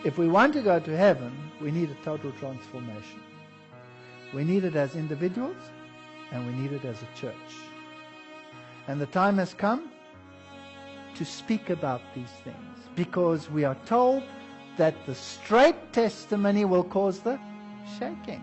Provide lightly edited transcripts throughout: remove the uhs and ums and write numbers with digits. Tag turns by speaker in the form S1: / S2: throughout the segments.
S1: If we want to go to heaven, we need a total transformation. We need it as individuals, and we need it as a church. And the time has come to speak about these things, because we are told that the straight testimony will cause the shaking.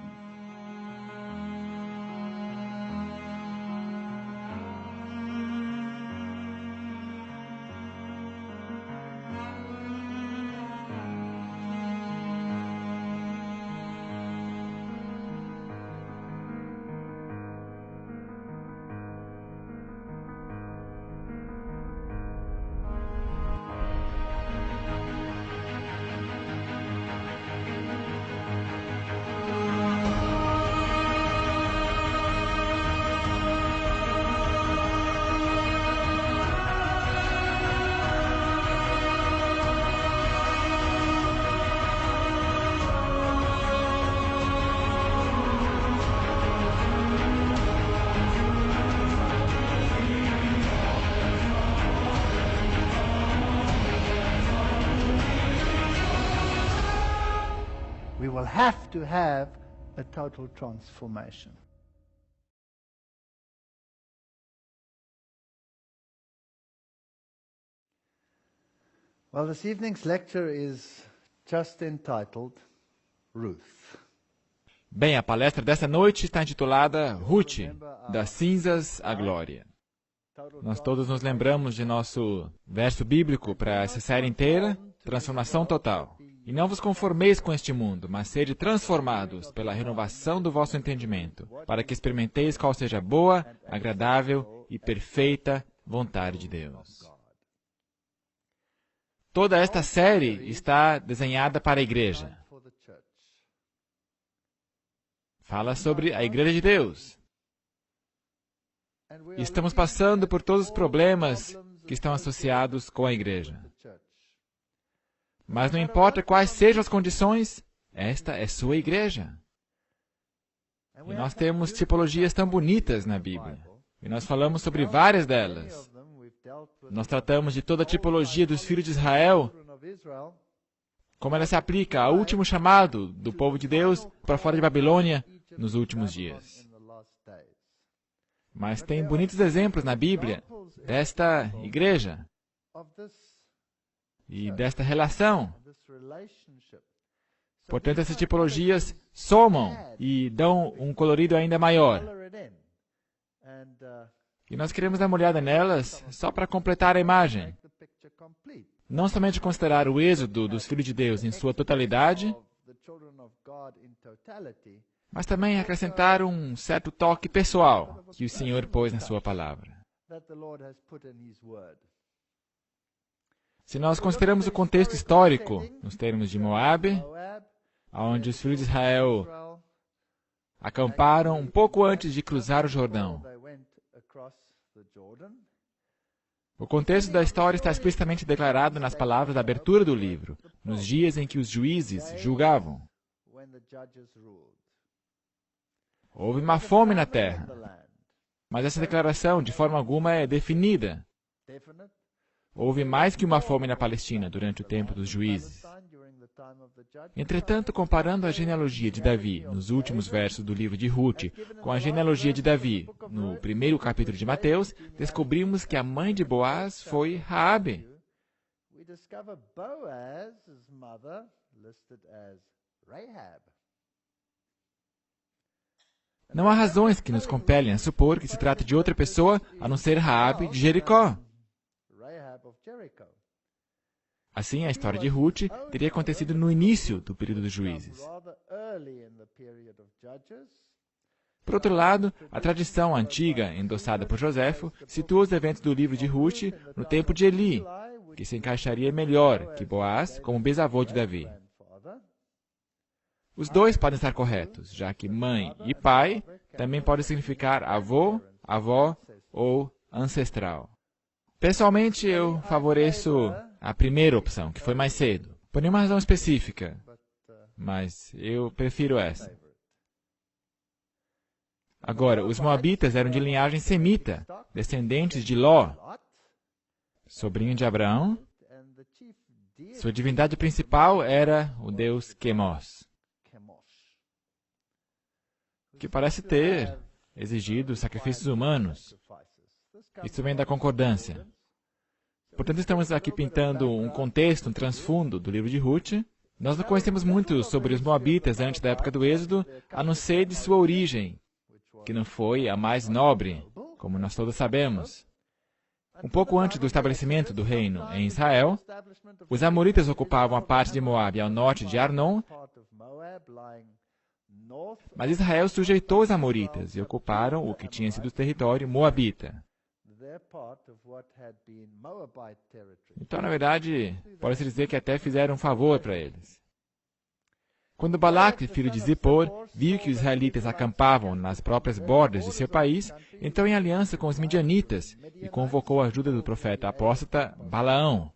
S1: We will have to have a total transformation. Well, this evening's lecture is just entitled Ruth.
S2: Bem, a palestra desta noite está intitulada Ruth, das cinzas à glória. Nós todos nos lembramos de nosso verso bíblico para essa série inteira, transformação total. E não vos conformeis com este mundo, mas sede transformados pela renovação do vosso entendimento, para que experimenteis qual seja a boa, agradável e perfeita vontade de Deus. Toda esta série está desenhada para a igreja. Fala sobre a igreja de Deus. E estamos passando por todos os problemas que estão associados com a igreja. Mas não importa quais sejam as condições, esta é sua igreja. E nós temos tipologias tão bonitas na Bíblia. E nós falamos sobre várias delas. Nós tratamos de toda a tipologia dos filhos de Israel, como ela se aplica ao último chamado do povo de Deus para fora de Babilônia nos últimos dias. Mas tem bonitos exemplos na Bíblia desta igreja e desta relação. Portanto, essas tipologias somam e dão um colorido ainda maior. E nós queremos dar uma olhada nelas só para completar a imagem. Não somente considerar o êxodo dos filhos de Deus em sua totalidade, mas também acrescentar um certo toque pessoal que o Senhor pôs na sua palavra. Se nós consideramos o contexto histórico, nos termos de Moabe, onde os filhos de Israel acamparam um pouco antes de cruzar o Jordão. O contexto da história está explicitamente declarado nas palavras da abertura do livro, nos dias em que os juízes julgavam. Houve uma fome na terra, mas essa declaração de forma alguma é definida. Houve mais que uma fome na Palestina durante o tempo dos juízes. Entretanto, comparando a genealogia de Davi nos últimos versos do livro de Ruth com a genealogia de Davi no primeiro capítulo de Mateus, descobrimos que a mãe de Boaz foi Raabe. Não há razões que nos compelem a supor que se trata de outra pessoa a não ser Raabe de Jericó. Assim, a história de Ruth teria acontecido no início do período dos juízes. Por outro lado, a tradição antiga, endossada por Joséfo, situa os eventos do livro de Ruth no tempo de Eli, que se encaixaria melhor que Boaz como bisavô de Davi. Os dois podem estar corretos, já que mãe e pai também podem significar avô, avó ou ancestral. Pessoalmente, eu favoreço a primeira opção, que foi mais cedo. Por nenhuma razão específica, mas eu prefiro essa. Agora, os moabitas eram de linhagem semita, descendentes de Ló, sobrinho de Abraão, Sua divindade principal era o deus Quemos, que parece ter exigido sacrifícios humanos. Isso vem da concordância. Portanto, estamos aqui pintando um contexto, um transfundo do livro de Ruth. Nós não conhecemos muito sobre os moabitas antes da época do Êxodo, a não ser de sua origem, que não foi a mais nobre, como nós todos sabemos. Um pouco antes do estabelecimento do reino em Israel, os amoritas ocupavam a parte de Moabe ao norte de Arnon, mas Israel sujeitou os amoritas e ocuparam o que tinha sido o território moabita. Então, na verdade, pode-se dizer que até fizeram um favor para eles. Quando Balaque, filho de Zippor, viu que os israelitas acampavam nas próprias bordas de seu país, entrou em aliança com os midianitas e convocou a ajuda do profeta apóstata Balaão.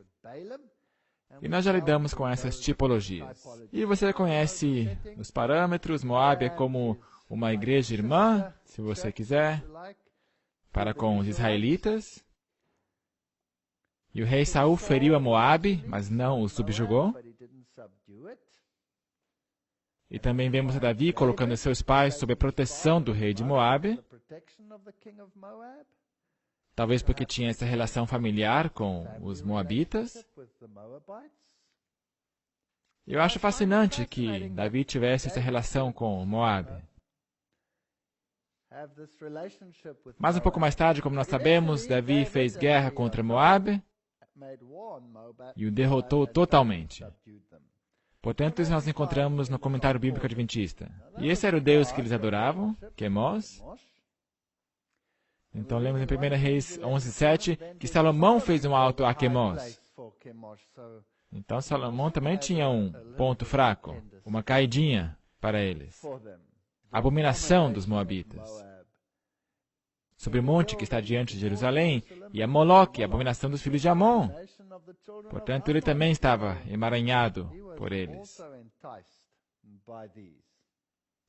S2: E nós já lidamos com essas tipologias. E você conhece os parâmetros. Moabe é como uma igreja irmã, se você quiser, para com os israelitas. E o rei Saul feriu a Moabe, mas não o subjugou. E também vemos a Davi colocando seus pais sob a proteção do rei de Moabe, talvez porque tinha essa relação familiar com os moabitas. Eu acho fascinante que Davi tivesse essa relação com Moabe. Mas um pouco mais tarde, como nós sabemos, Davi fez guerra contra Moabe e o derrotou totalmente. Portanto, isso nós encontramos no comentário bíblico adventista. E esse era o Deus que eles adoravam, Quemos. Então, lemos em 1 Reis 11:7 que Salomão fez um alto a Quemos. Então, Salomão também tinha um ponto fraco, uma caidinha para eles. A abominação dos moabitas. Sobre o monte que está diante de Jerusalém, e a Moloque, a abominação dos filhos de Amon. Portanto, ele também estava emaranhado por eles.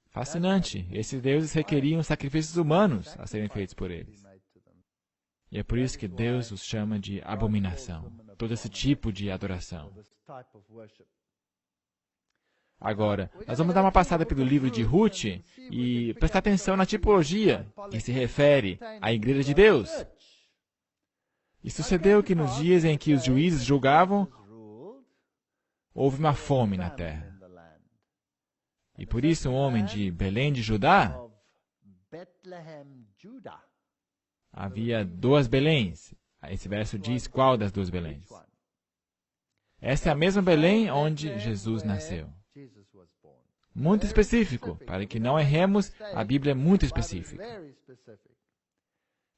S2: Fascinante. Esses deuses requeriam sacrifícios humanos a serem feitos por eles. E é por isso que Deus os chama de abominação. Todo esse tipo de adoração. Agora, nós vamos dar uma passada pelo livro de Ruth e prestar atenção na tipologia que se refere à Igreja de Deus. E sucedeu que nos dias em que os juízes julgavam, houve uma fome na terra. E por isso um homem de Belém de Judá, havia 2 Beléns. Esse verso diz qual das 2 Beléns. Essa é a mesma Belém onde Jesus nasceu. Muito específico, para que não erremos, a Bíblia é muito específica.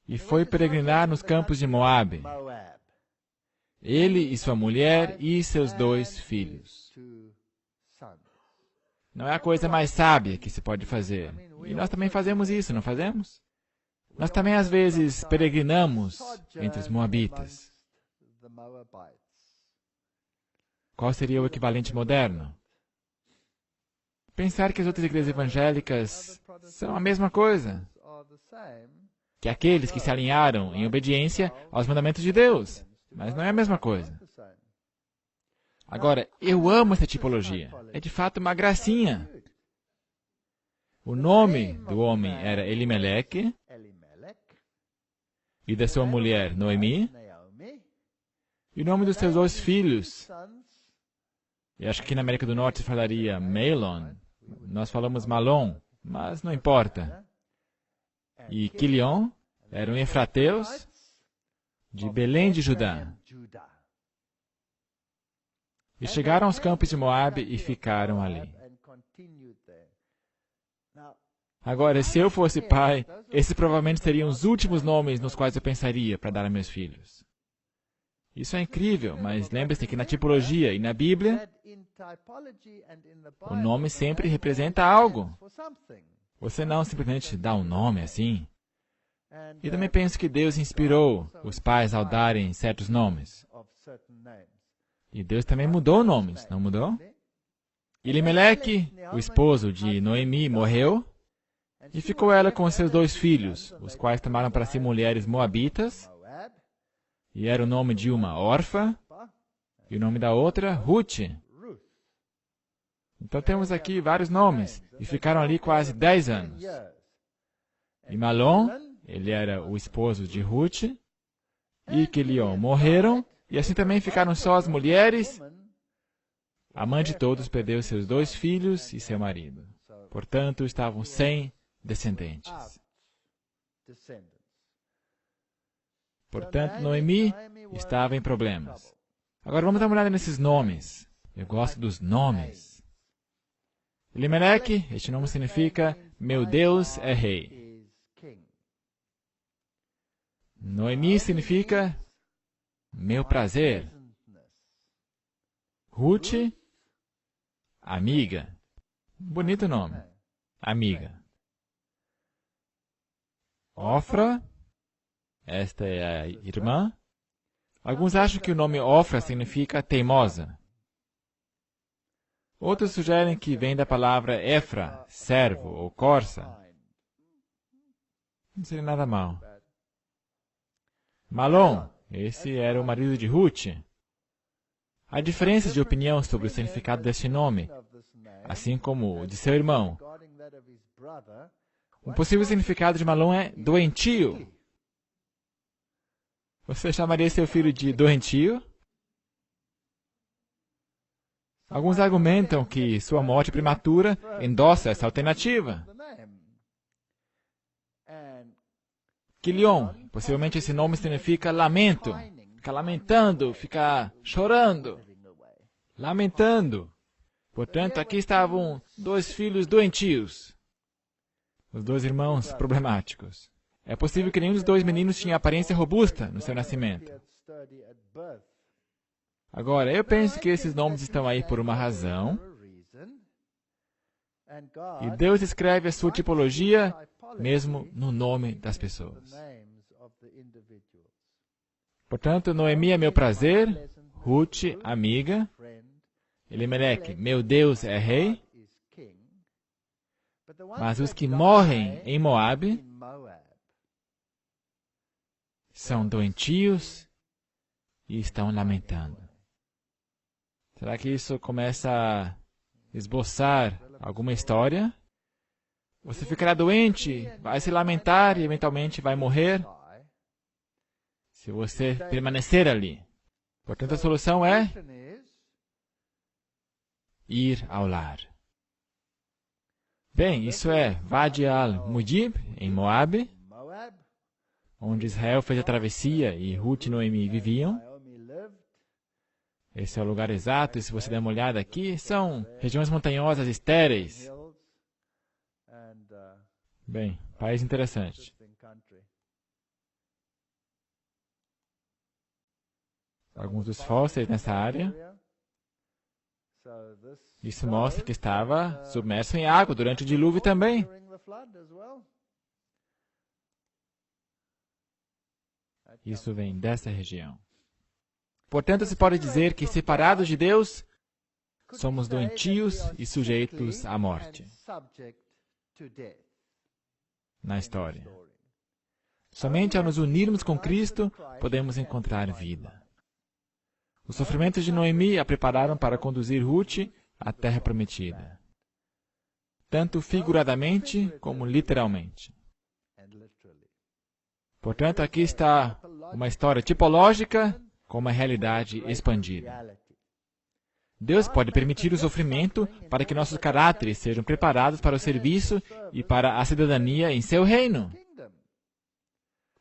S2: E foi peregrinar nos campos de Moabe. Ele e sua mulher e seus 2 filhos. Não é a coisa mais sábia que se pode fazer. E nós também fazemos isso, não fazemos? Nós também, às vezes, peregrinamos entre os moabitas. Qual seria o equivalente moderno? Pensar que as outras igrejas evangélicas são a mesma coisa que aqueles que se alinharam em obediência aos mandamentos de Deus. Mas não é a mesma coisa. Agora, eu amo essa tipologia. É de fato uma gracinha. O nome do homem era Elimeleque e da sua mulher Noemi. E o nome dos seus 2 filhos, eu acho que aqui na América do Norte se falaria Mahlon. Nós falamos Malom, mas não importa. E Quilion eram efrateus de Belém de Judá. E chegaram aos campos de Moabe e ficaram ali. Agora, se eu fosse pai, esses provavelmente seriam os últimos nomes nos quais eu pensaria para dar a meus filhos. Isso é incrível, mas lembre-se que na tipologia e na Bíblia, o nome sempre representa algo. Você não simplesmente dá um nome assim. E também penso que Deus inspirou os pais ao darem certos nomes. E Deus também mudou nomes, não mudou? Elimeleque, o esposo de Noemi, morreu, e ficou ela com seus 2 filhos, os quais tomaram para si mulheres moabitas, e era o nome de uma órfã, E o nome da outra, Ruth. Então temos aqui vários nomes, e ficaram ali quase 10 anos. E Malom, ele era o esposo de Ruth, e Quilion morreram, e assim também ficaram só as mulheres. A mãe de todos perdeu seus 2 filhos e seu marido. Portanto, estavam sem descendentes. Portanto, Noemi estava em problemas. Agora vamos dar uma olhada nesses nomes. Eu gosto dos nomes. Elimeleque, este nome significa meu Deus é rei. Noemi significa meu prazer. Ruth, amiga. Bonito nome. Amiga. Ofra, esta é a irmã. Alguns acham que o nome Ofra significa teimosa. Outros sugerem que vem da palavra Efra, servo ou corça. Não seria nada mal. Malom, esse era o marido de Ruth. Há diferenças de opinião sobre o significado deste nome, assim como o de seu irmão. Um possível significado de Malom é doentio. Você chamaria seu filho de doentio? Alguns argumentam que sua morte prematura endossa essa alternativa. Quilion, possivelmente esse nome significa lamento. Ficar lamentando, ficar chorando. Lamentando. Portanto, aqui estavam 2 filhos doentios. Os 2 irmãos problemáticos. É possível que nenhum dos 2 meninos tinha aparência robusta no seu nascimento. Agora, eu penso que esses nomes estão aí por uma razão. E Deus escreve a sua tipologia mesmo no nome das pessoas. Portanto, Noemi é meu prazer, Ruth, amiga, Elimeleque, meu Deus é rei, mas os que morrem em Moabe são doentios e estão lamentando. Será que isso começa a esboçar alguma história? Você ficará doente, vai se lamentar e eventualmente vai morrer se você permanecer ali. Portanto, a solução é ir ao lar. Bem, isso é Wadi al-Mujib, em Moabe, onde Israel fez a travessia e Ruth e Noemi viviam. Esse é o lugar exato, e se você der uma olhada aqui, são regiões montanhosas estéreis. Bem, país interessante. Alguns dos fósseis nessa área. Isso mostra que estava submerso em água durante o dilúvio também. Isso vem dessa região. Portanto, se pode dizer que, separados de Deus, somos doentios e sujeitos à morte. Na história. Somente ao nos unirmos com Cristo, podemos encontrar vida. Os sofrimentos de Noemi a prepararam para conduzir Ruth à terra prometida. Tanto figuradamente como literalmente. Portanto, aqui está uma história tipológica com uma realidade expandida. Deus pode permitir o sofrimento para que nossos caráteres sejam preparados para o serviço e para a cidadania em seu reino.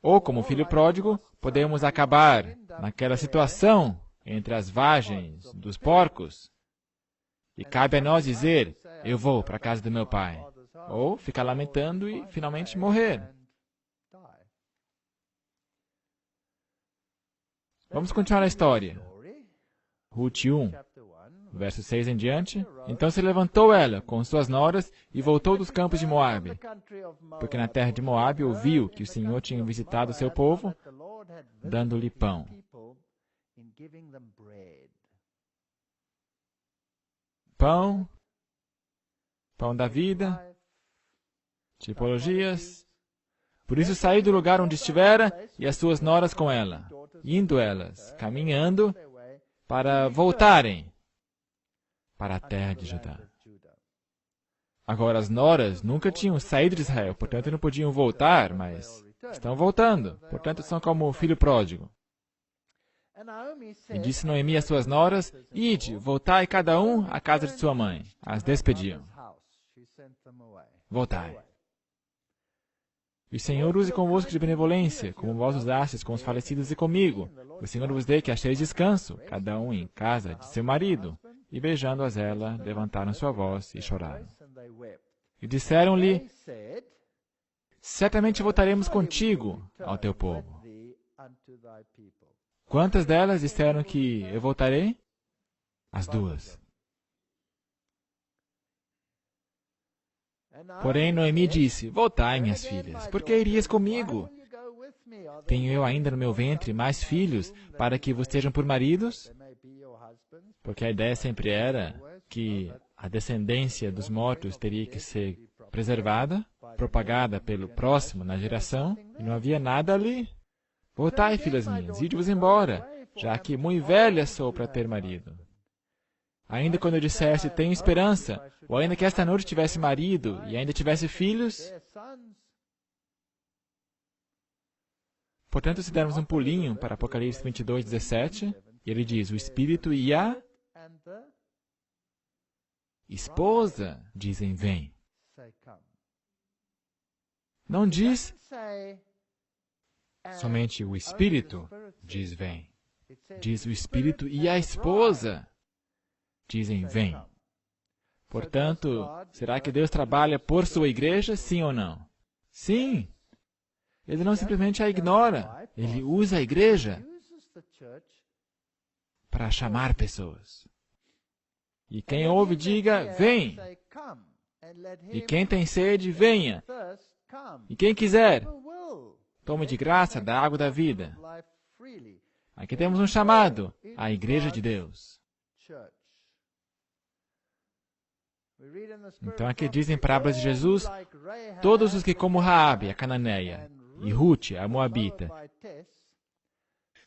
S2: Ou, como filho pródigo, podemos acabar naquela situação entre as vagens dos porcos. E cabe a nós dizer, eu vou para a casa do meu pai. Ou ficar lamentando e finalmente morrer. Vamos continuar a história. Ruth 1, verso 6 em diante. Então se levantou ela com suas noras e voltou dos campos de Moabe, porque na terra de Moabe ouviu que o Senhor tinha visitado o seu povo, dando-lhe pão. Pão, pão da vida, tipologias. Por isso saiu do lugar onde estivera e as suas noras com ela, indo elas, caminhando, para voltarem para a terra de Judá. Agora, as noras nunca tinham saído de Israel, portanto não podiam voltar, mas estão voltando. Portanto, são como o filho pródigo. E disse Noemi às suas noras: Ide, voltai cada um à casa de sua mãe. As despediam. Voltai. E o Senhor use convosco de benevolência, como vós usastes com os falecidos e comigo. O Senhor vos dê que acheis descanso, cada um em casa de seu marido. E beijando-as ela, levantaram sua voz e choraram. E disseram-lhe: Certamente voltaremos contigo ao teu povo. Quantas delas disseram que eu voltarei? As duas. Porém, Noemi disse: Voltai, minhas filhas, porque irias comigo? Tenho eu ainda no meu ventre mais filhos, para que vos sejam por maridos? Porque a ideia sempre era que a descendência dos mortos teria que ser preservada, propagada pelo próximo na geração, e não havia nada ali. Voltai, filhas minhas, ide-vos embora, já que muito velha sou para ter marido. Ainda quando eu dissesse, tenho esperança, ou ainda que esta noite tivesse marido e ainda tivesse filhos. Portanto, se dermos um pulinho para Apocalipse 22, 17, ele diz, o Espírito e a esposa dizem, vem. Não diz somente o Espírito diz, vem. Diz o Espírito e a esposa dizem, vem. Portanto, será que Deus trabalha por sua igreja, sim ou não? Sim. Ele não simplesmente a ignora. Ele usa a igreja para chamar pessoas. E quem ouve, diga, vem. E quem tem sede, venha. E quem quiser, tome de graça da água da vida. Aqui temos um chamado, a igreja de Deus. Então aqui dizem parábolas de Jesus, todos os que como Raabe, a cananeia, e Rute, a moabita,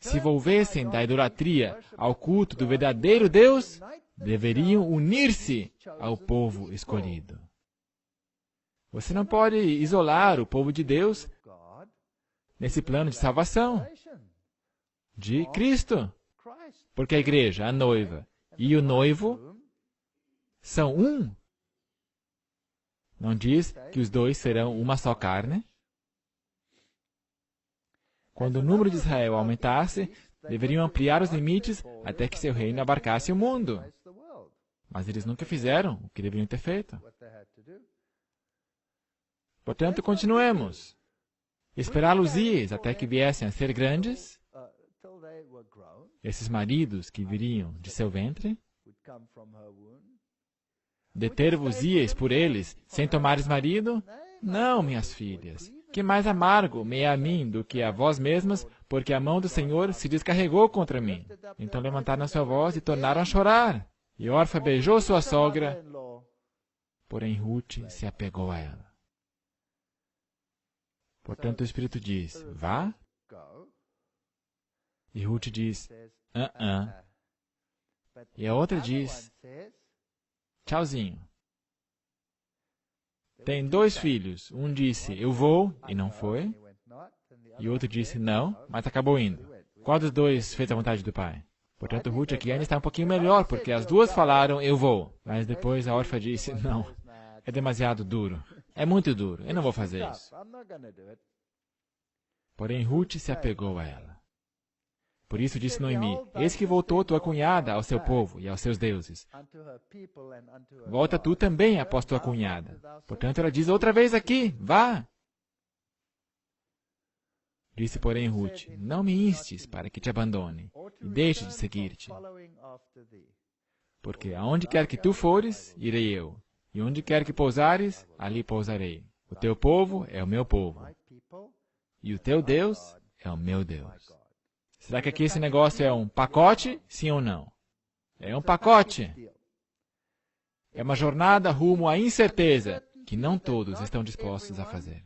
S2: se volvessem da idolatria ao culto do verdadeiro Deus, deveriam unir-se ao povo escolhido. Você não pode isolar o povo de Deus nesse plano de salvação de Cristo, porque a igreja, a noiva e o noivo são um. Não diz que os dois serão uma só carne? Quando o número de Israel aumentasse, deveriam ampliar os limites até que seu reino abarcasse o mundo. Mas eles nunca fizeram o que deveriam ter feito. Portanto, continuemos. Esperá-los-ias até que viessem a ser grandes, esses maridos que viriam de seu ventre, deter-vos-ias por eles, sem tomares marido? Não, minhas filhas. Que mais amargo me é a mim do que a vós mesmas, porque a mão do Senhor se descarregou contra mim. Então levantaram a sua voz e tornaram a chorar. E Orfa beijou sua sogra, porém Rute se apegou a ela. Portanto, o Espírito diz, vá. E Rute diz, E a outra diz, tchauzinho. Tem 2 filhos. Um disse, eu vou, e não foi. E o outro disse, não, mas acabou indo. Qual dos 2 fez a vontade do pai? Portanto, Ruth aqui ainda está um pouquinho melhor, porque as 2 falaram, eu vou. Mas depois a Orfa disse, não, é demasiado duro. É muito duro, eu não vou fazer isso. Porém, Ruth se apegou a ela. Por isso disse Noemi, eis que voltou tua cunhada ao seu povo e aos seus deuses. Volta tu também após tua cunhada. Portanto, ela diz outra vez aqui, vá. Disse, porém, Ruth, não me instes para que te abandone e deixe de seguir-te. Porque aonde quer que tu fores, irei eu. E onde quer que pousares, ali pousarei. O teu povo é o meu povo. E o teu Deus é o meu Deus. Será que aqui esse negócio é um pacote? Sim ou não? É um pacote. É uma jornada rumo à incerteza que não todos estão dispostos a fazer.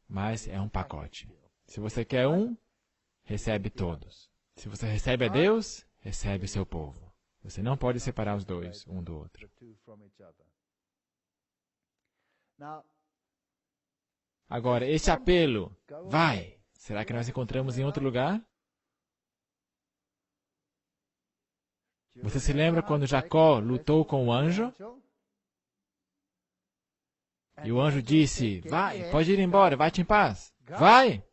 S2: Mas é um pacote. Se você quer um, recebe todos. Se você recebe a Deus, recebe o seu povo. Você não pode separar os dois um do outro. Agora, esse apelo, vai, será que nós encontramos em outro lugar? Você se lembra quando Jacó lutou com o anjo? E o anjo disse, vai, pode ir embora, vai-te em paz. Vai!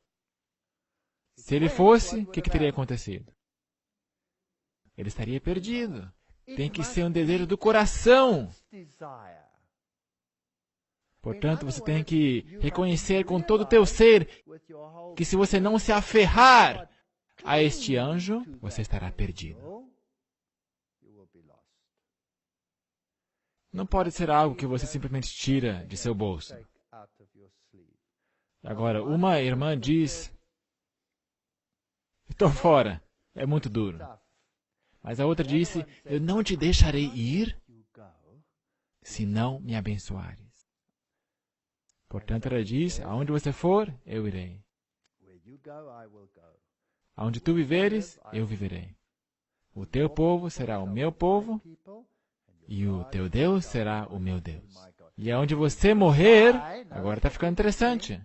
S2: Se ele fosse, o que teria acontecido? Ele estaria perdido. Tem que ser um desejo do coração. Portanto, você tem que reconhecer com todo o teu ser que se você não se aferrar a este anjo, você estará perdido. Não pode ser algo que você simplesmente tira de seu bolso. Agora, uma irmã diz, estou fora, é muito duro. Mas a outra disse, eu não te deixarei ir se não me abençoares. Portanto, ela diz, aonde você for, eu irei. Aonde tu viveres, eu viverei. O teu povo será o meu povo, e o teu Deus será o meu Deus. E aonde você morrer, agora está ficando interessante.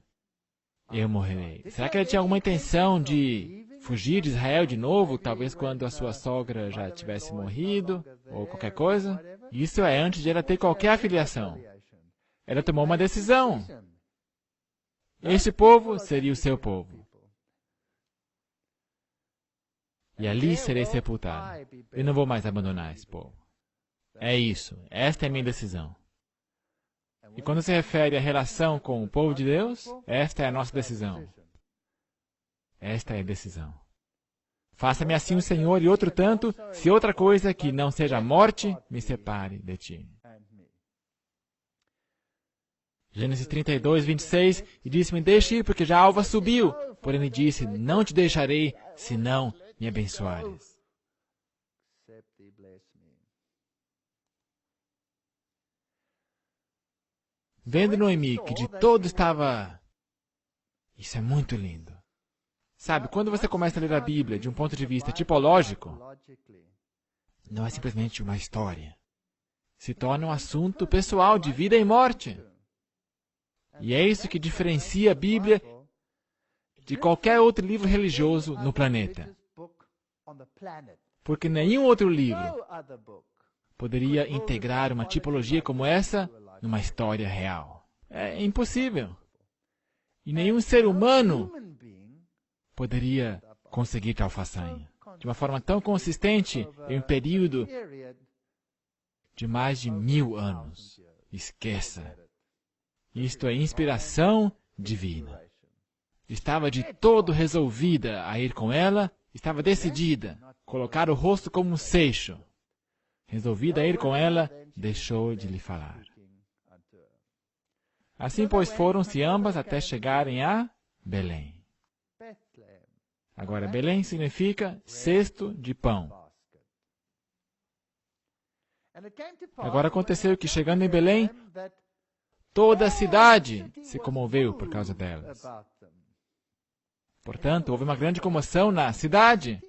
S2: Eu morrerei. Será que ele tinha alguma intenção de fugir de Israel de novo, talvez quando a sua sogra já tivesse morrido, ou qualquer coisa? Isso é antes de ela ter qualquer afiliação. Ela tomou uma decisão. Esse povo seria o seu povo. E ali serei sepultado. Eu não vou mais abandonar esse povo. É isso. Esta é a minha decisão. E quando se refere à relação com o povo de Deus, esta é a nossa decisão. Esta é a decisão. Faça-me assim o Senhor e outro tanto, se outra coisa que não seja a morte me separe de ti. Gênesis 32, 26, e disse-me, deixe ir, porque já a alva subiu. Porém ele disse, não te deixarei, se não me abençoares. Vendo Noemi que de todo estava... Isso é muito lindo. Sabe, quando você começa a ler a Bíblia de um ponto de vista tipológico, não é simplesmente uma história. Se torna um assunto pessoal de vida e morte. E é isso que diferencia a Bíblia de qualquer outro livro religioso no planeta. Porque nenhum outro livro poderia integrar uma tipologia como essa numa história real. É impossível. E nenhum ser humano poderia conseguir tal façanha. De uma forma tão consistente em um período de mais de 1000 anos. Esqueça. Isto é inspiração divina. Estava de todo resolvida a ir com ela, estava decidida, colocar o rosto como um seixo. Resolvida a ir com ela, deixou de lhe falar. Assim, pois, foram-se ambas até chegarem a Belém. Agora, Belém significa cesto de pão. Agora aconteceu que, chegando em Belém, toda a cidade se comoveu por causa delas. Portanto, houve uma grande comoção na cidade.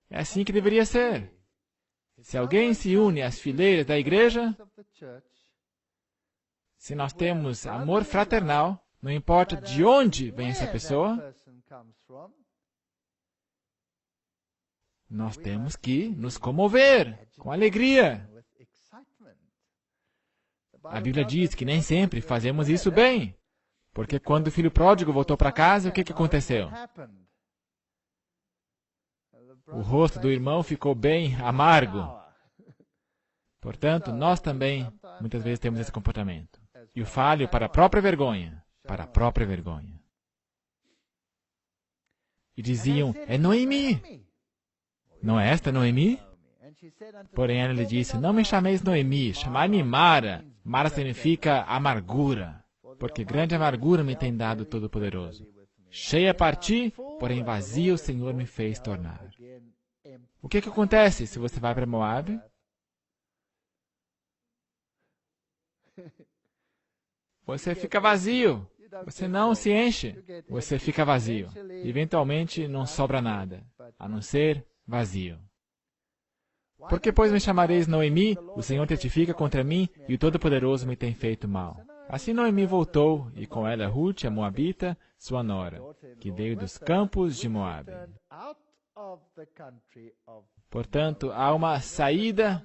S2: É assim que deveria ser. Se alguém se une às fileiras da igreja, se nós temos amor fraternal, não importa de onde vem essa pessoa, nós temos que nos comover com alegria. A Bíblia diz que nem sempre fazemos isso bem. Porque quando o filho pródigo voltou para casa, o que aconteceu? O rosto do irmão ficou bem amargo. Portanto, nós também, muitas vezes, temos esse comportamento. E o falho para a própria vergonha. Para a própria vergonha. E diziam, é Noemi. Não é esta Noemi? Porém, ela lhe disse, não me chameis Noemi, chamai-me Mara. Mara significa amargura, porque grande amargura me tem dado o Todo-Poderoso. Cheia parti, porém vazia o Senhor me fez tornar. O que acontece se você vai para Moabe? Você fica vazio. você não se enche, você fica vazio. Eventualmente não sobra nada, a não ser vazio. Por que, pois, me chamareis Noemi? O Senhor testifica contra mim e o Todo-Poderoso me tem feito mal. Assim Noemi voltou, e com ela Ruth, a Moabita, sua nora, que veio dos campos de Moabe. Portanto, há uma saída,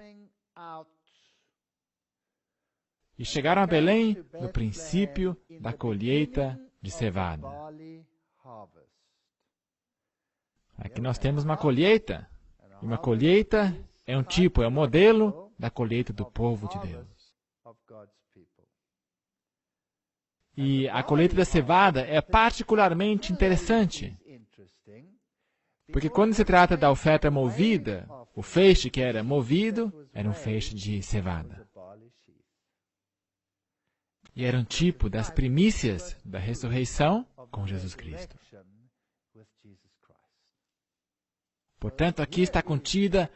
S2: e chegaram a Belém no princípio da colheita de cevada. Aqui nós temos uma colheita, e uma colheita é um tipo, é um modelo da colheita do povo de Deus. E a colheita da cevada é particularmente interessante, porque quando se trata da oferta movida, o feixe que era movido era um feixe de cevada. E era um tipo das primícias da ressurreição com Jesus Cristo. Portanto, aqui está contida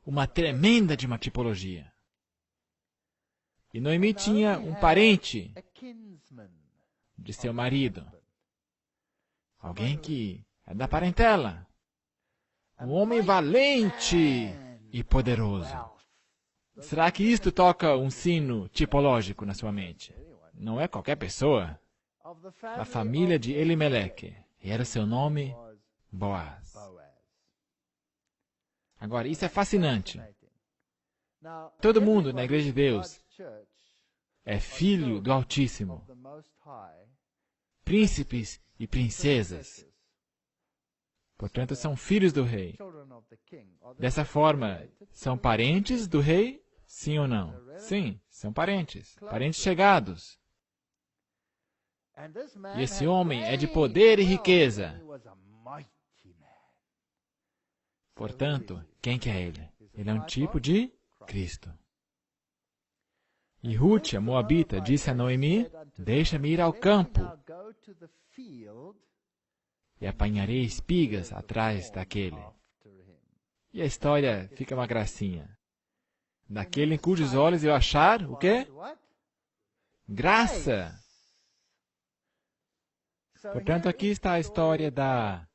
S2: uma tremenda de uma tipologia. E Noemi tinha um parente de seu marido, alguém que é da parentela, um homem valente e poderoso. Será que isto toca um sino tipológico na sua mente? Não é qualquer pessoa. Da família de Elimeleque, e era seu nome Boaz. Agora, isso é fascinante. Todo mundo na Igreja de Deus é filho do Altíssimo. Príncipes e princesas. Portanto, são filhos do rei. Dessa forma, são parentes do rei? Sim ou não? Sim, são parentes. Parentes chegados. E esse homem é de poder e riqueza. Portanto, quem que é ele? Ele é um tipo de Cristo. E Ruth, a Moabita, disse a Noemi, deixa-me ir ao campo e apanharei espigas atrás daquele. E a história fica uma gracinha. Daquele em cujos olhos eu achar, o quê? Graça! Portanto, aqui está a história da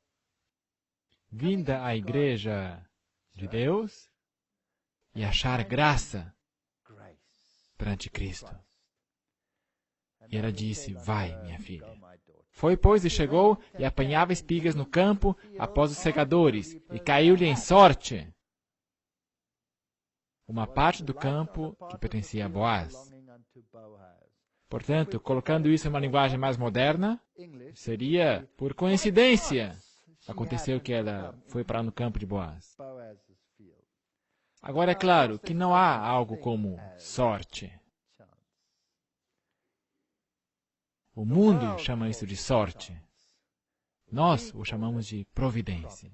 S2: vinda à Igreja de Deus e achar graça perante Cristo. E ela disse, vai, minha filha. Foi, pois, e chegou, e apanhava espigas no campo, após os segadores, e caiu-lhe em sorte uma parte do campo que pertencia a Boaz. Portanto, colocando isso em uma linguagem mais moderna, seria, por coincidência, aconteceu que ela foi parar no campo de Boaz. Agora, é claro que não há algo como sorte. O mundo chama isso de sorte. Nós o chamamos de providência.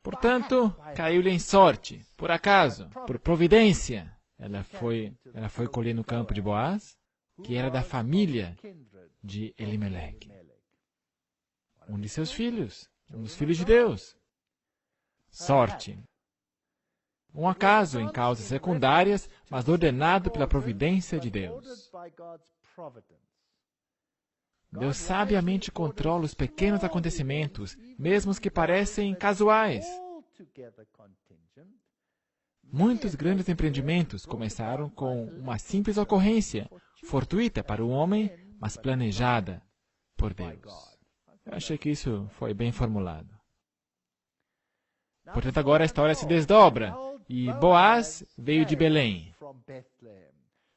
S2: Portanto, caiu-lhe em sorte, por acaso, por providência. Ela foi colher no campo de Boaz, que era da família de Elimeleque. Um de seus filhos, um dos filhos de Deus. Sorte. Um acaso em causas secundárias, mas ordenado pela providência de Deus. Deus sabiamente controla os pequenos acontecimentos, mesmo os que parecem casuais. Muitos grandes empreendimentos começaram com uma simples ocorrência, fortuita para o homem, mas planejada por Deus. Eu achei que isso foi bem formulado. Portanto, agora a história se desdobra, e Boaz veio de Belém.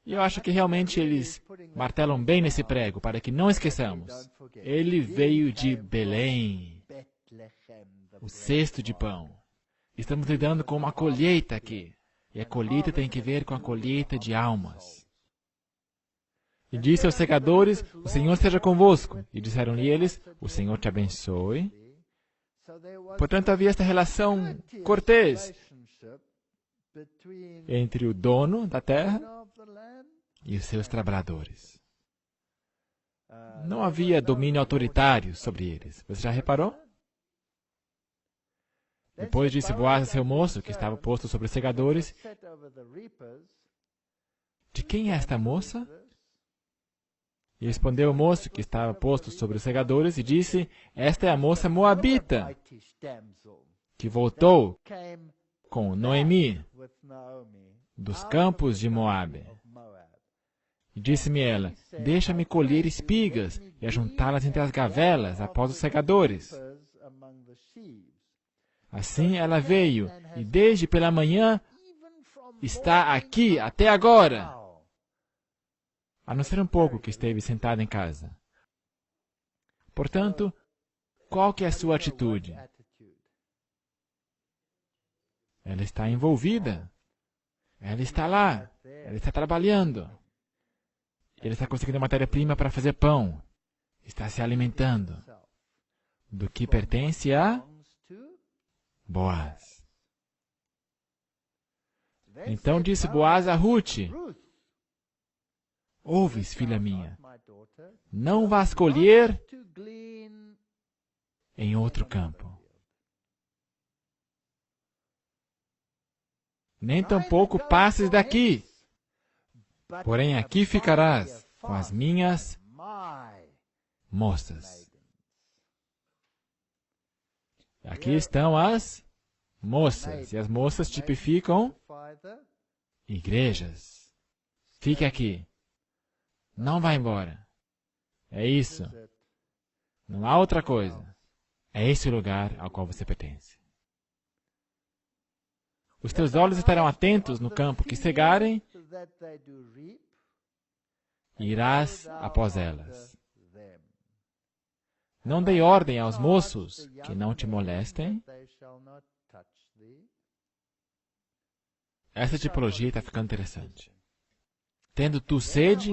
S2: E eu acho que realmente eles martelam bem nesse prego, para que não esqueçamos. Ele veio de Belém, o cesto de pão. Estamos lidando com uma colheita aqui. E a colheita tem que ver com a colheita de almas. E disse aos segadores, o Senhor esteja convosco. E disseram-lhe eles, o Senhor te abençoe. Portanto, havia esta relação cortês entre o dono da terra e os seus trabalhadores. Não havia domínio autoritário sobre eles. Você já reparou? Depois disse Boaz a seu moço, que estava posto sobre os segadores: de quem é esta moça? E respondeu o moço, que estava posto sobre os segadores, e disse: esta é a moça moabita, que voltou com Noemi, dos campos de Moabe. E disse-me ela: deixa-me colher espigas e ajuntá-las entre as gavelas após os segadores. Assim ela veio, e desde pela manhã está aqui até agora, a não ser um pouco que esteve sentada em casa. Portanto, qual que é a sua atitude? Ela está envolvida. Ela está lá. Ela está trabalhando. Ela está conseguindo matéria-prima para fazer pão. Está se alimentando do que pertence a Boaz. Então disse Boaz a Ruth: ouves, filha minha, não vás colher em outro campo, nem tampouco passes daqui, porém aqui ficarás com as minhas moças. Aqui estão as moças, e as moças tipificam igrejas. Fique aqui. Não vá embora. É isso. Não há outra coisa. É esse o lugar ao qual você pertence. Os teus olhos estarão atentos no campo que cegarem, e irás após elas. Não dei ordem aos moços que não te molestem. Essa tipologia está ficando interessante. Tendo tu sede,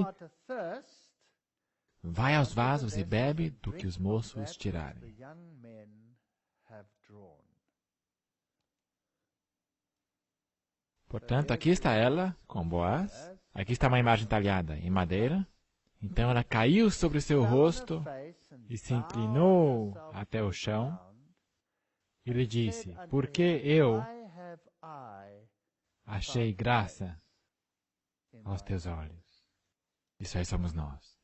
S2: vai aos vasos e bebe do que os moços tirarem. Portanto, aqui está ela, com Boaz. Aqui está uma imagem talhada em madeira. Então ela caiu sobre o seu rosto e se inclinou até o chão. E lhe disse: porque eu achei graça aos teus olhos. Isso aí somos nós.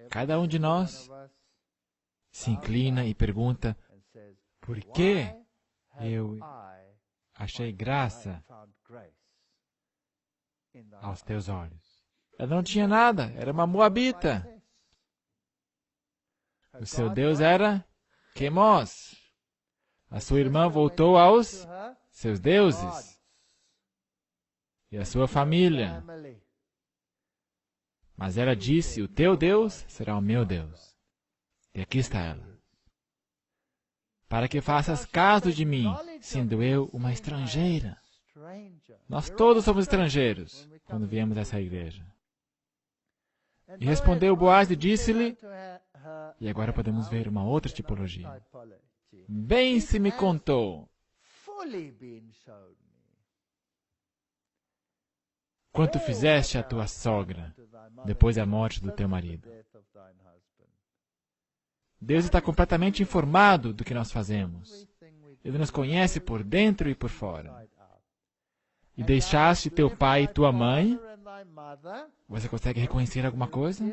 S2: Cada um de nós se inclina e pergunta: por que eu achei graça aos teus olhos? Ela não tinha nada, era uma moabita. O seu Deus era Quemos. A sua irmã voltou aos seus deuses e a sua família. Mas ela disse: o teu Deus será o meu Deus. E aqui está ela. Para que faças caso de mim, sendo eu uma estrangeira. Nós todos somos estrangeiros quando viemos a essa igreja. E respondeu Boaz e disse-lhe, e agora podemos ver uma outra tipologia. Bem se me contou quanto fizeste a tua sogra depois da morte do teu marido. Deus está completamente informado do que nós fazemos. Ele nos conhece por dentro e por fora. E deixaste teu pai e tua mãe. Você consegue reconhecer alguma coisa?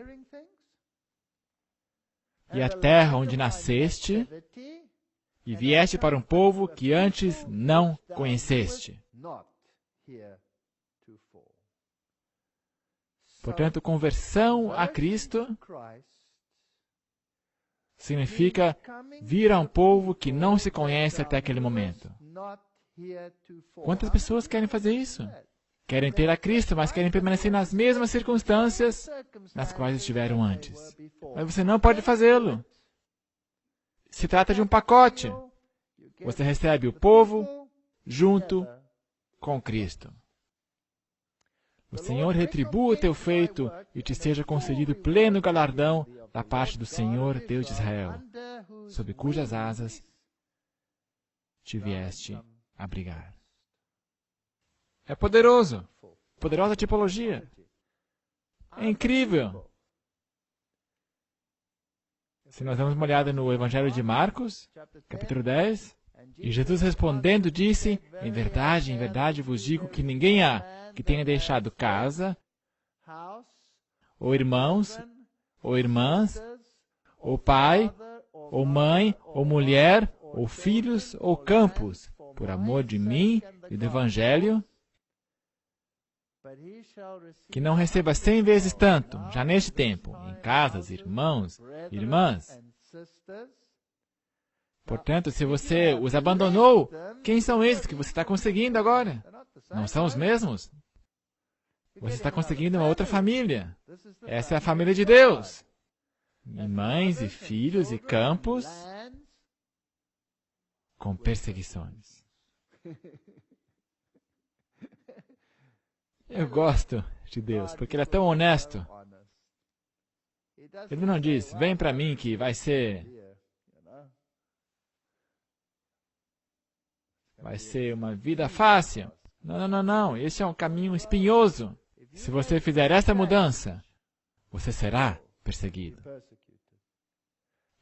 S2: E a terra onde nasceste, e vieste para um povo que antes não conheceste. Portanto, conversão a Cristo significa vir a um povo que não se conhece até aquele momento. Quantas pessoas querem fazer isso? Querem ter a Cristo, mas querem permanecer nas mesmas circunstâncias nas quais estiveram antes. Mas você não pode fazê-lo. Se trata de um pacote. Você recebe o povo junto com Cristo. O Senhor retribua o teu feito e te seja concedido pleno galardão da parte do Senhor, Deus de Israel, sob cujas asas te vieste abrigar. É poderoso. Poderosa tipologia. É incrível. Se nós damos uma olhada no Evangelho de Marcos, capítulo 10, E Jesus respondendo disse, em verdade vos digo que ninguém há que tenha deixado casa, ou irmãos, ou irmãs, ou pai, ou mãe, ou mulher, ou filhos, ou campos, por amor de mim e do Evangelho, que não receba 100 vezes tanto, já neste tempo, em casas, irmãos, irmãs. Portanto, se você os abandonou, quem são esses que você está conseguindo agora? Não são os mesmos? Você está conseguindo uma outra família. Essa é a família de Deus. E mães, e filhos, e campos, com perseguições. Eu gosto de Deus, porque Ele é tão honesto. Ele não diz, vem para mim que vai ser uma vida fácil. Não. Esse é um caminho espinhoso. Se você fizer essa mudança, você será perseguido.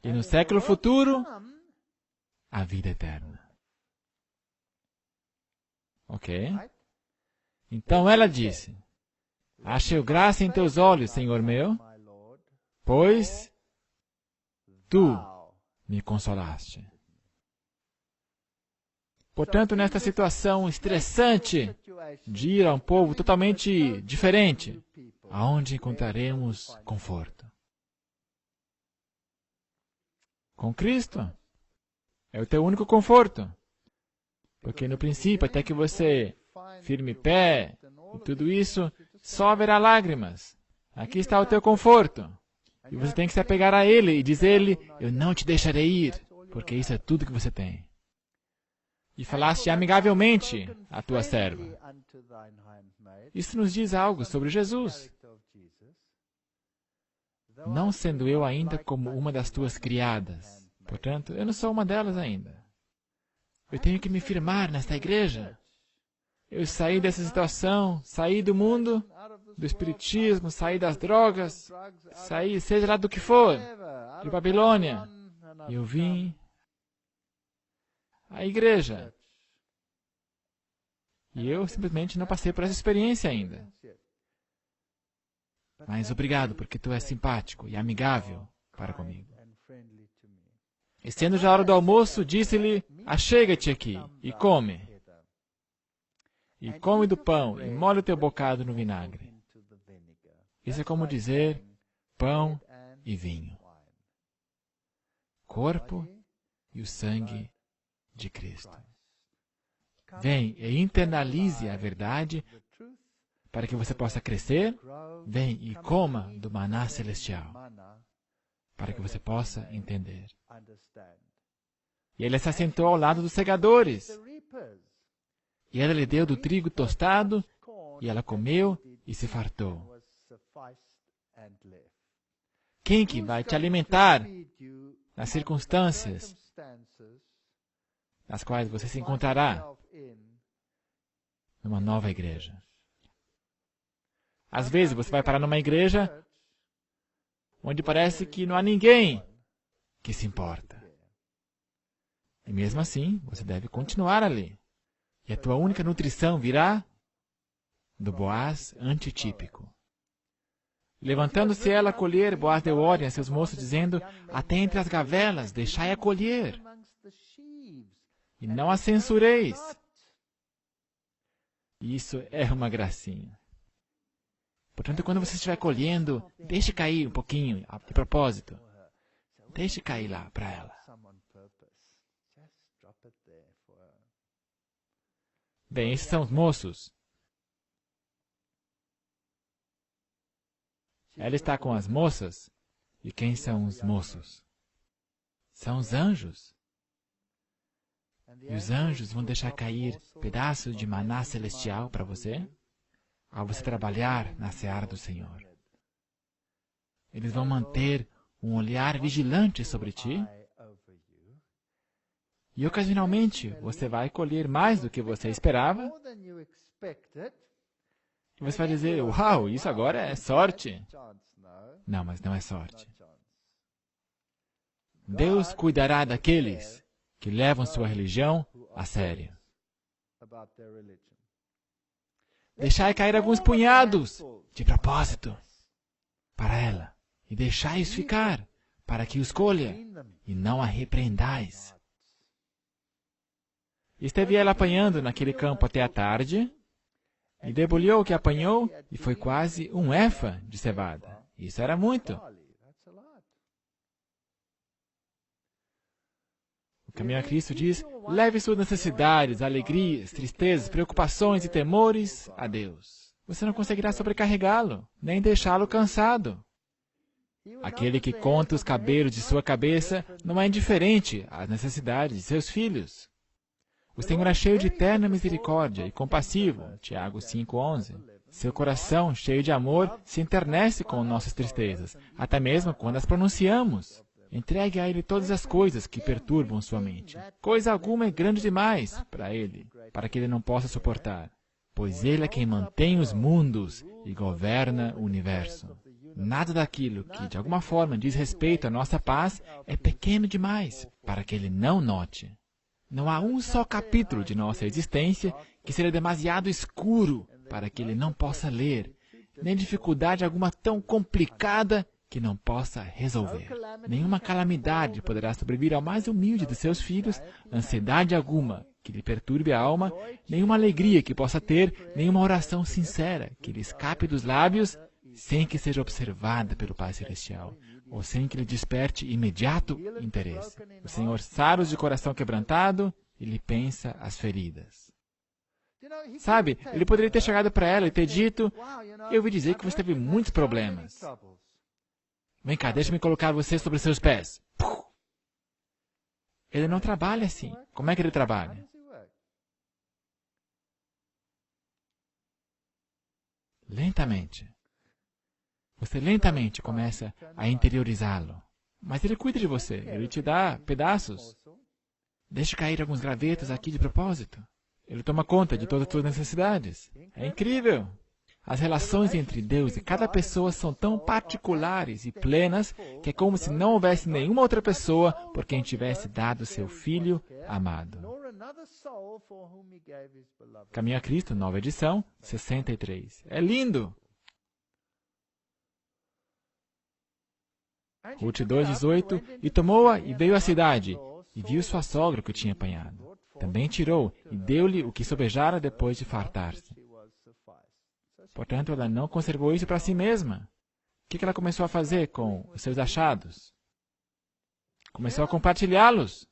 S2: E no século futuro, a vida eterna. Ok? Então ela disse, achei graça em teus olhos, Senhor meu, pois tu me consolaste. Portanto, nesta situação estressante de ir a um povo totalmente diferente, aonde encontraremos conforto? Com Cristo. É o teu único conforto. Porque no princípio, até que você firme pé e tudo isso, só haverá lágrimas. Aqui está o teu conforto. E você tem que se apegar a Ele e dizer-lhe, eu não te deixarei ir, porque isso é tudo que você tem. E falaste amigavelmente à tua serva. Isso nos diz algo sobre Jesus. Não sendo eu ainda como uma das tuas criadas. Portanto, eu não sou uma delas ainda. Eu tenho que me firmar nesta igreja. Eu saí dessa situação, saí do mundo, do espiritismo, saí das drogas, saí, seja lá do que for, de Babilônia. E eu vim à igreja. E eu simplesmente não passei por essa experiência ainda. Mas obrigado, porque tu és simpático e amigável para comigo. E sendo já a hora do almoço, disse-lhe, achega-te aqui e come. E come do pão e molha o teu bocado no vinagre. Isso é como dizer pão e vinho. Corpo e o sangue de Cristo. Vem e internalize a verdade para que você possa crescer. Vem e coma do maná celestial para que você possa entender. E ele se assentou ao lado dos segadores. E ela lhe deu do trigo tostado, e ela comeu e se fartou. Quem que vai te alimentar nas circunstâncias nas quais você se encontrará numa nova igreja? Às vezes você vai parar numa igreja onde parece que não há ninguém que se importa. E mesmo assim, você deve continuar ali. E a tua única nutrição virá do Boaz antitípico. Levantando-se ela a colher, Boaz deu ordem a seus moços, dizendo, até entre as gavelas deixai-a colher, e não a censureis. Isso é uma gracinha. Portanto, quando você estiver colhendo, deixe cair um pouquinho, de propósito. Deixe cair lá para ela. Bem, esses são os moços. Ela está com as moças. E quem são os moços? São os anjos. E os anjos vão deixar cair pedaços de maná celestial para você, ao você trabalhar na seara do Senhor. Eles vão manter um olhar vigilante sobre ti. E ocasionalmente você vai colher mais do que você esperava. E você vai dizer, uau, isso agora é sorte. Não, mas não é sorte. Deus cuidará daqueles que levam sua religião a sério. Deixai cair alguns punhados, de propósito, para ela, e deixai-os ficar, para que os colha, e não a repreendais. Esteve ela apanhando naquele campo até a tarde, e debulhou o que apanhou, e foi quase um éfa de cevada. Isso era muito. O caminho a Cristo diz, leve suas necessidades, alegrias, tristezas, preocupações e temores a Deus. Você não conseguirá sobrecarregá-lo, nem deixá-lo cansado. Aquele que conta os cabelos de sua cabeça não é indiferente às necessidades de seus filhos. O Senhor é cheio de terna misericórdia e compassivo, Tiago 5:11. Seu coração, cheio de amor, se enternece com nossas tristezas, até mesmo quando as pronunciamos. Entregue a Ele todas as coisas que perturbam sua mente. Coisa alguma é grande demais para Ele, para que Ele não possa suportar. Pois Ele é quem mantém os mundos e governa o universo. Nada daquilo que, de alguma forma, diz respeito à nossa paz é pequeno demais para que Ele não note. Não há um só capítulo de nossa existência que seja demasiado escuro para que Ele não possa ler, nem dificuldade alguma tão complicada que não possa resolver. Nenhuma calamidade poderá sobreviver ao mais humilde dos seus filhos, ansiedade alguma que lhe perturbe a alma, nenhuma alegria que possa ter, nenhuma oração sincera que lhe escape dos lábios, sem que seja observada pelo Pai Celestial, ou sem que lhe desperte imediato interesse. O Senhor sara os de coração quebrantado e lhe pensa as feridas. Sabe, ele poderia ter chegado para ela e ter dito, eu ouvi dizer que você teve muitos problemas. Vem cá, deixa-me colocar você sobre seus pés. Ele não trabalha assim. Como é que ele trabalha? Lentamente. Você lentamente começa a interiorizá-lo. Mas ele cuida de você. Ele te dá pedaços. Deixa cair alguns gravetos aqui de propósito. Ele toma conta de todas as suas necessidades. É incrível. As relações entre Deus e cada pessoa são tão particulares e plenas que é como se não houvesse nenhuma outra pessoa por quem tivesse dado seu Filho amado. Caminho a Cristo, nova edição, 63. É lindo! Ruth 2:18. E tomou-a e veio à cidade, e viu sua sogra que o tinha apanhado. Também tirou e deu-lhe o que sobejara depois de fartar-se. Portanto, ela não conservou isso para si mesma. O que ela começou a fazer com os seus achados? Começou a compartilhá-los.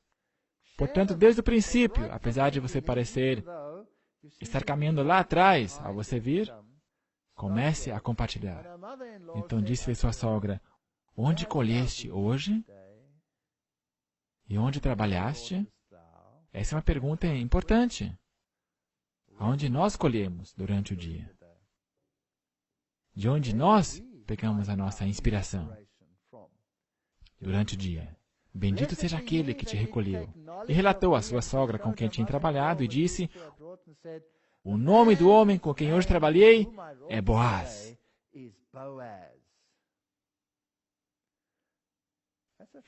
S2: Portanto, desde o princípio, apesar de você parecer estar caminhando lá atrás, ao você vir, comece a compartilhar. Então disse-lhe sua sogra, onde colheste hoje? E onde trabalhaste? Essa é uma pergunta importante. Onde nós colhemos durante o dia? De onde nós pegamos a nossa inspiração durante o dia? Bendito seja aquele que te recolheu. E relatou à sua sogra com quem tinha trabalhado e disse, o nome do homem com quem hoje trabalhei é Boaz.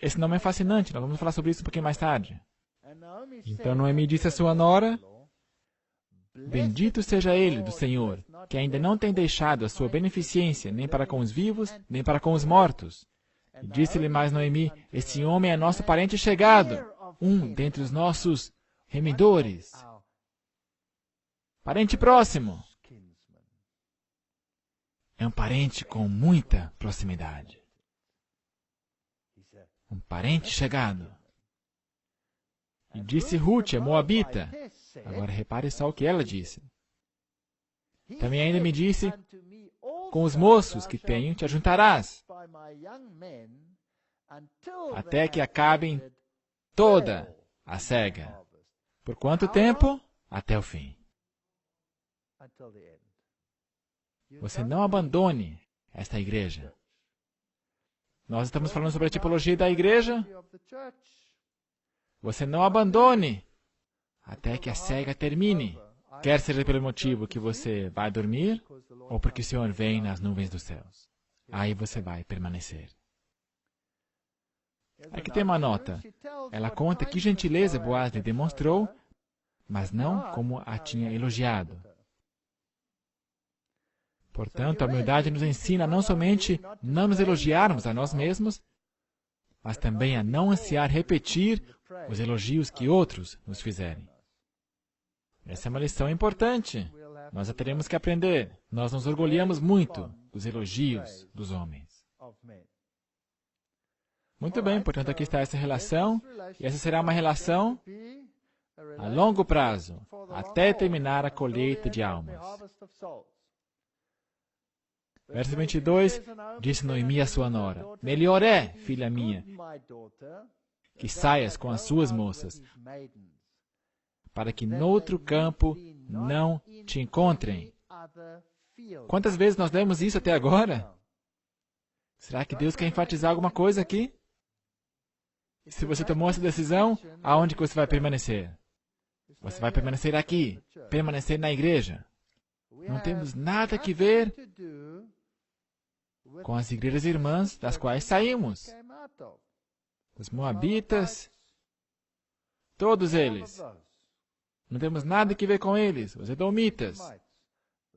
S2: Esse nome é fascinante, nós vamos falar sobre isso um pouquinho mais tarde. Então Noemi disse à sua nora, bendito seja ele do Senhor, que ainda não tem deixado a sua beneficência nem para com os vivos, nem para com os mortos. E disse-lhe mais Noemi, esse homem é nosso parente chegado, um dentre os nossos remidores. Parente próximo. É um parente com muita proximidade. Um parente chegado. E disse Ruth, a Moabita. Agora repare só o que ela disse. Também ainda me disse, com os moços que tenho te ajuntarás, até que acabem toda a cega. Por quanto tempo? Até o fim. Você não abandone esta igreja. Nós estamos falando sobre a tipologia da igreja. Você não abandone até que a cega termine. Quer seja pelo motivo que você vai dormir, ou porque o Senhor vem nas nuvens dos céus. Aí você vai permanecer. Aqui tem uma nota. Ela conta que gentileza Boaz lhe demonstrou, mas não como a tinha elogiado. Portanto, a humildade nos ensina não somente não nos elogiarmos a nós mesmos, mas também a não ansiar repetir os elogios que outros nos fizerem. Essa é uma lição importante. Nós a teremos que aprender. Nós nos orgulhamos muito dos elogios dos homens. Muito bem, portanto, aqui está essa relação, e essa será uma relação a longo prazo, até terminar a colheita de almas. Verso 22, disse Noemi à sua nora, melhor é, filha minha, que saias com as suas moças, para que noutro campo não te encontrem. Quantas vezes nós lemos isso até agora? Será que Deus quer enfatizar alguma coisa aqui? Se você tomou essa decisão, aonde que você vai permanecer? Você vai permanecer aqui, permanecer na igreja. Não temos nada que ver com as igrejas irmãs das quais saímos. Os moabitas, todos eles. Não temos nada que ver com eles. Os edomitas,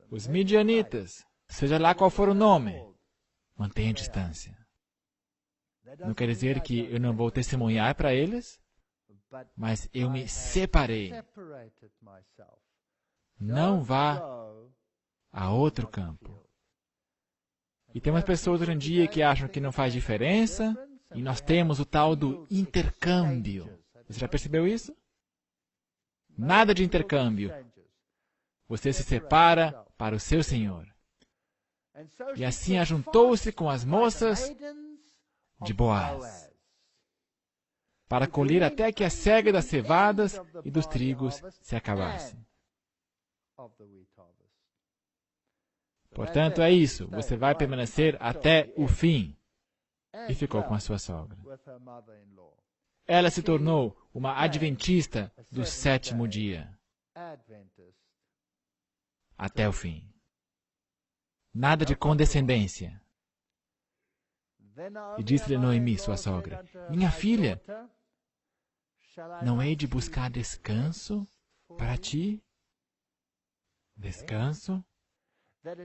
S2: os midianitas, seja lá qual for o nome, mantenha distância. Não quer dizer que eu não vou testemunhar para eles, mas eu me separei. Não vá a outro campo. E temos pessoas hoje em dia que acham que não faz diferença, e nós temos o tal do intercâmbio. Você já percebeu isso? Nada de intercâmbio. Você se separa para o seu Senhor. E assim ajuntou-se com as moças de Boaz, para colher até que a cega das cevadas e dos trigos se acabasse. Portanto, é isso. Você vai permanecer até o fim. E ficou com a sua sogra. Ela se tornou uma adventista do sétimo dia. Até o fim. Nada de condescendência. E disse-lhe Noemi, sua sogra, minha filha, não hei de buscar descanso para ti? Descanso?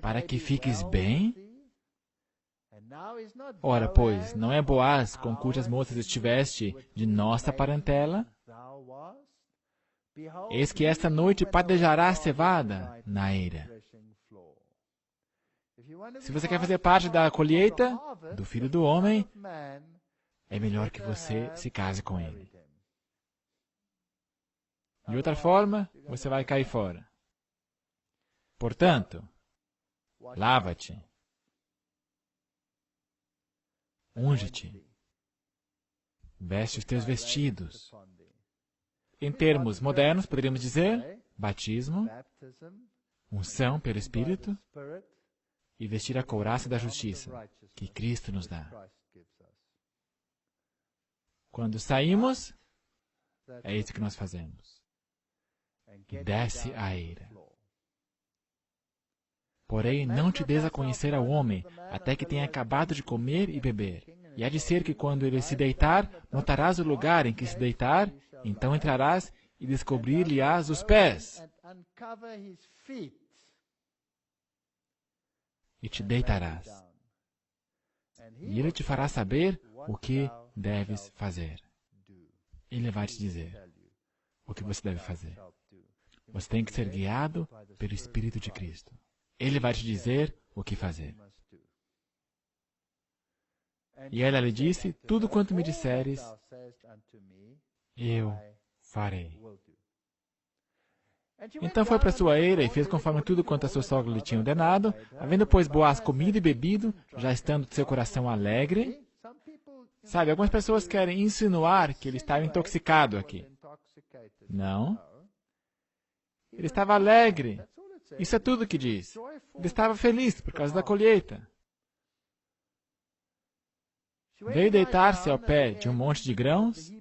S2: Para que fiques bem? Ora, pois, não é Boaz com cujas moças estiveste de nossa parentela? Eis que esta noite padejará a cevada na eira. Se você quer fazer parte da colheita do Filho do Homem, é melhor que você se case com ele. De outra forma, você vai cair fora. Portanto, lava-te, unge-te, veste os teus vestidos. Em termos modernos, poderíamos dizer, batismo, unção pelo Espírito e vestir a couraça da justiça que Cristo nos dá. Quando saímos, é isso que nós fazemos. E desce a eira. Porém, não te des a conhecer ao homem, até que tenha acabado de comer e beber. E há de ser que quando ele se deitar, notarás o lugar em que se deitar, então entrarás e descobrir-lhe-ás os pés. E te deitarás. E ele te fará saber o que deves fazer. Ele vai te dizer o que você deve fazer. Você tem que ser guiado pelo Espírito de Cristo. Ele vai te dizer o que fazer. E ela lhe disse, tudo quanto me disseres, eu farei. Então foi para sua eira e fez conforme tudo quanto a sua sogra lhe tinha ordenado. Havendo, pois, Boaz comido e bebido, já estando de seu coração alegre. Sabe, algumas pessoas querem insinuar que ele estava intoxicado aqui. Não. Ele estava alegre. Isso é tudo que diz. Ele estava feliz por causa da colheita. Veio deitar-se ao pé de um monte de grãos.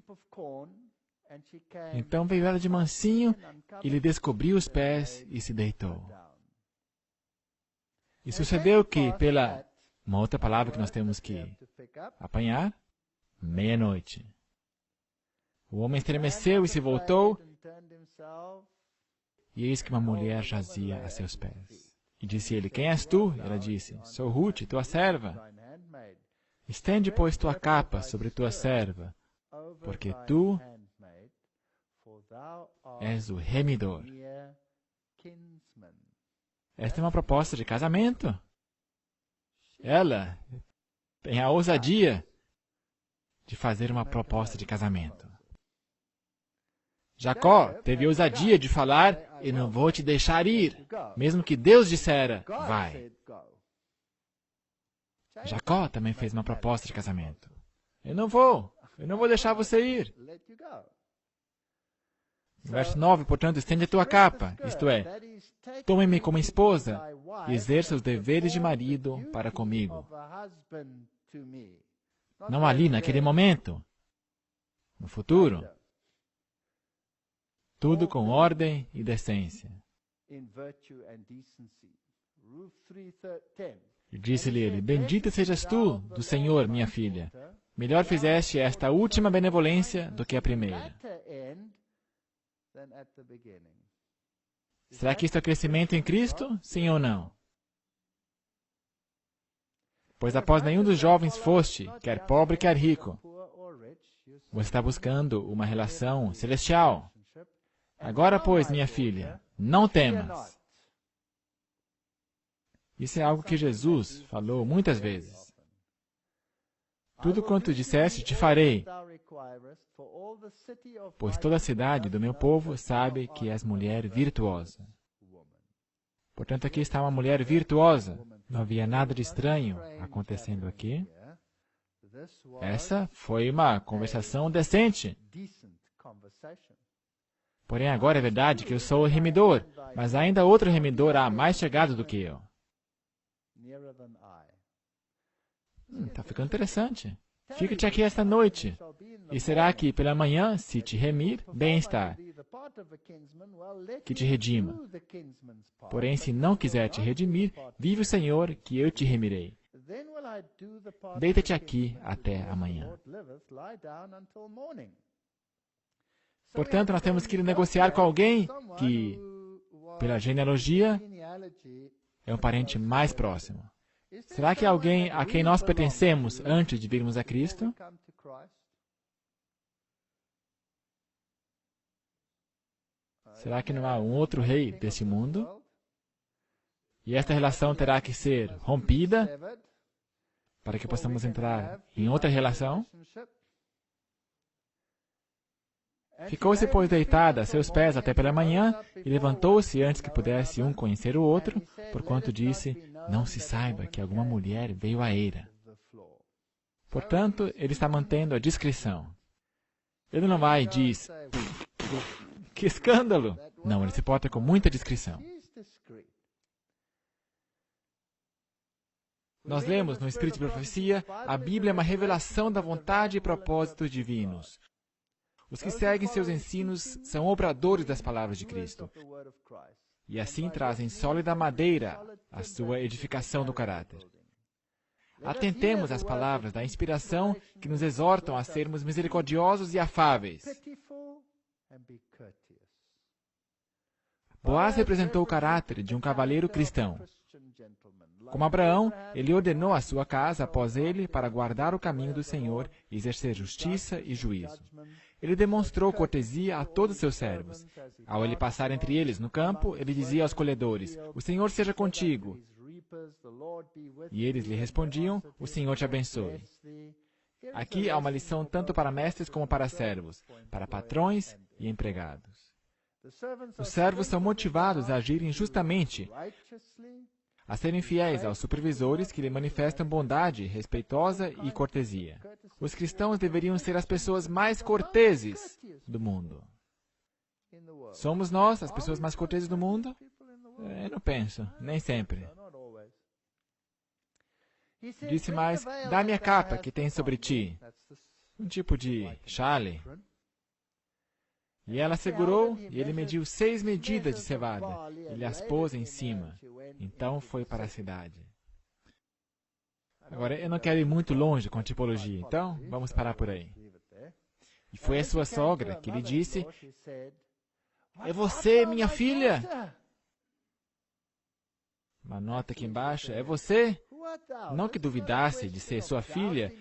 S2: Então veio ela de mansinho e lhe descobriu os pés e se deitou. E sucedeu que, pela uma outra palavra que nós temos que apanhar, meia-noite. O homem estremeceu e se voltou, e eis que uma mulher jazia a seus pés. E disse ele, quem és tu? E ela disse, sou Ruth, tua serva. Estende, pois, tua capa sobre tua serva, porque tu és o remidor. Esta é uma proposta de casamento. Ela tem a ousadia de fazer uma proposta de casamento. Jacó teve a ousadia de falar, eu não vou te deixar ir, mesmo que Deus dissera, vai. Jacó também fez uma proposta de casamento. Eu não vou deixar você ir. Verso 9, portanto, estende a tua capa, isto é, tome-me como esposa e exerça os deveres de marido para comigo. Não ali, naquele momento. No futuro. Tudo com ordem e decência. E disse-lhe ele, bendita sejas tu do Senhor, minha filha. Melhor fizeste esta última benevolência do que a primeira. Será que isto é crescimento em Cristo? Sim ou não? Pois após nenhum dos jovens foste, quer pobre, quer rico. Você está buscando uma relação celestial. Agora, pois, minha filha, não temas. Isso é algo que Jesus falou muitas vezes. Tudo quanto disseste te farei, pois toda a cidade do meu povo sabe que és mulher virtuosa. Portanto, aqui está uma mulher virtuosa. Não havia nada de estranho acontecendo aqui. Essa foi uma conversação decente. Porém, agora é verdade que eu sou o remidor, mas ainda outro remidor há mais chegado do que eu. Está ficando interessante. Fica-te aqui esta noite. E será que pela manhã, se te remir, bem-estar, que te redima. Porém, se não quiser te redimir, vive o Senhor, que eu te remirei. Deita-te aqui até amanhã. Portanto, nós temos que ir negociar com alguém que, pela genealogia, é um parente mais próximo. Será que é alguém a quem nós pertencemos antes de virmos a Cristo? Será que não há um outro rei desse mundo? E esta relação terá que ser rompida para que possamos entrar em outra relação? Ficou-se, pois, deitada a seus pés até pela manhã, e levantou-se antes que pudesse um conhecer o outro, porquanto disse, não se saiba que alguma mulher veio à eira. Portanto, ele está mantendo a discrição. Ele não vai e diz, que escândalo! Não, ele se porta com muita discrição. Nós lemos no Espírito de Profecia, a Bíblia é uma revelação da vontade e propósitos divinos. Os que seguem seus ensinos são obradores das palavras de Cristo. E assim trazem sólida madeira à sua edificação do caráter. Atentemos às palavras da inspiração que nos exortam a sermos misericordiosos e afáveis. Boaz representou o caráter de um cavaleiro cristão. Como Abraão, ele ordenou a sua casa após ele para guardar o caminho do Senhor e exercer justiça e juízo. Ele demonstrou cortesia a todos seus servos. Ao ele passar entre eles no campo, ele dizia aos colhedores, o Senhor seja contigo. E eles lhe respondiam, o Senhor te abençoe. Aqui há uma lição tanto para mestres como para servos, para patrões e empregados. Os servos são motivados a agirem justamente, a serem fiéis aos supervisores que lhe manifestam bondade respeitosa e cortesia. Os cristãos deveriam ser as pessoas mais corteses do mundo. Somos nós as pessoas mais corteses do mundo? Eu não penso, nem sempre. Disse mais, dá-me a capa que tens sobre ti. Um tipo de chale. E ela segurou, e ele mediu 6 medidas de cevada, e lhe as pôs em cima. Então foi para a cidade. Agora, eu não quero ir muito longe com a tipologia, então vamos parar por aí. E foi a sua sogra que lhe disse: é você, minha filha? Uma nota aqui embaixo: é você? Não que duvidasse de ser sua filha,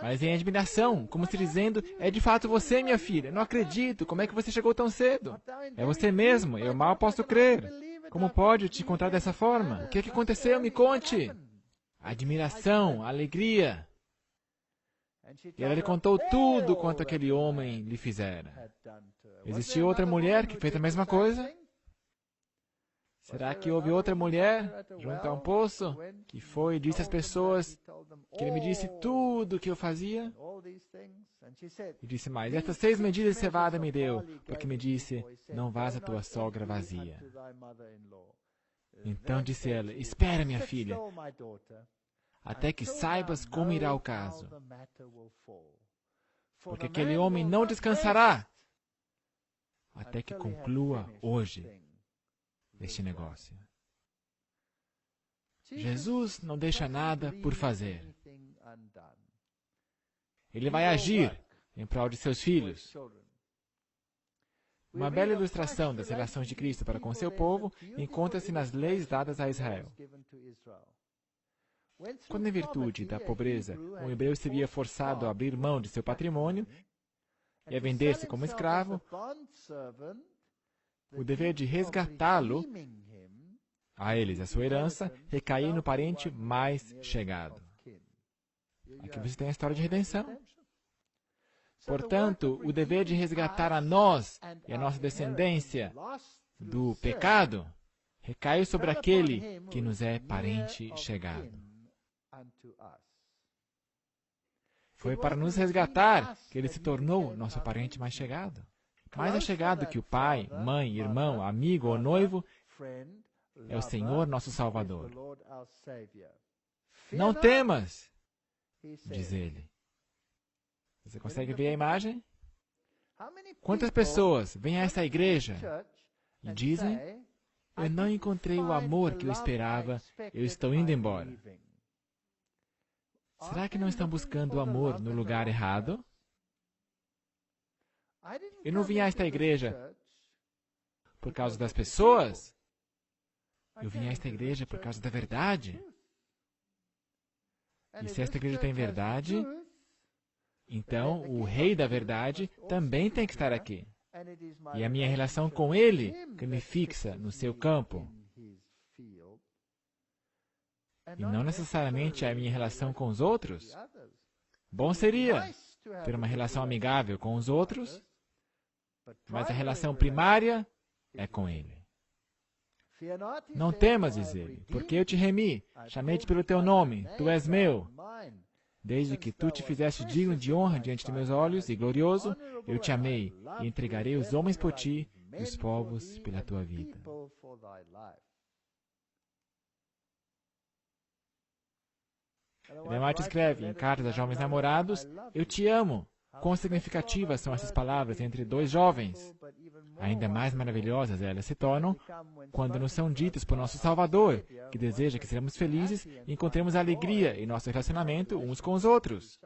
S2: mas em admiração, como se dizendo: é de fato você, minha filha. Não acredito, como é que você chegou tão cedo? É você mesmo, eu mal posso crer. Como pode te encontrar dessa forma? O que é que aconteceu? Me conte. Admiração, alegria. E ela lhe contou tudo quanto aquele homem lhe fizera. Existia outra mulher que fez a mesma coisa? Será que houve outra mulher, junto a um poço, que foi e disse às pessoas que ele me disse tudo o que eu fazia? E disse mais: estas 6 medidas de cevada me deu, porque me disse: não vás a tua sogra vazia. Então disse ela: espera, minha filha, até que saibas como irá o caso. Porque aquele homem não descansará até que conclua hoje este negócio. Jesus não deixa nada por fazer. Ele vai agir em prol de seus filhos. Uma bela ilustração das relações de Cristo para com seu povo encontra-se nas leis dadas a Israel. Quando, em virtude da pobreza, um hebreu se via forçado a abrir mão de seu patrimônio e a vender-se como escravo, o dever de resgatá-lo, a eles, a sua herança, recaía no parente mais chegado. Aqui você tem a história de redenção. Portanto, o dever de resgatar a nós e a nossa descendência do pecado recai sobre aquele que nos é parente chegado. Foi para nos resgatar que ele se tornou nosso parente mais chegado. Mais achegado que o pai, mãe, irmão, amigo ou noivo é o Senhor nosso Salvador. Não temas, diz ele. Você consegue ver a imagem? Quantas pessoas vêm a esta igreja e dizem: eu não encontrei o amor que eu esperava, eu estou indo embora. Será que não estão buscando o amor no lugar errado? Eu não vim a esta igreja por causa das pessoas. Eu vim a esta igreja por causa da verdade. E se esta igreja tem verdade, então o Rei da Verdade também tem que estar aqui. E a minha relação com Ele que me fixa no seu campo. E não necessariamente a minha relação com os outros. Bom seria ter uma relação amigável com os outros, mas a relação primária é com Ele. Não temas, diz Ele, porque eu te remi, chamei-te pelo teu nome, tu és meu. Desde que tu te fizeste digno de honra diante de meus olhos e glorioso, eu te amei e entregarei os homens por ti e os povos pela tua vida. Ellen White escreve em Cartas a Jovens Namorados: eu te amo. Quão significativas são essas palavras entre dois jovens. Ainda mais maravilhosas elas se tornam quando nos são ditas por nosso Salvador, que deseja que sejamos felizes e encontremos alegria em nosso relacionamento uns com os outros.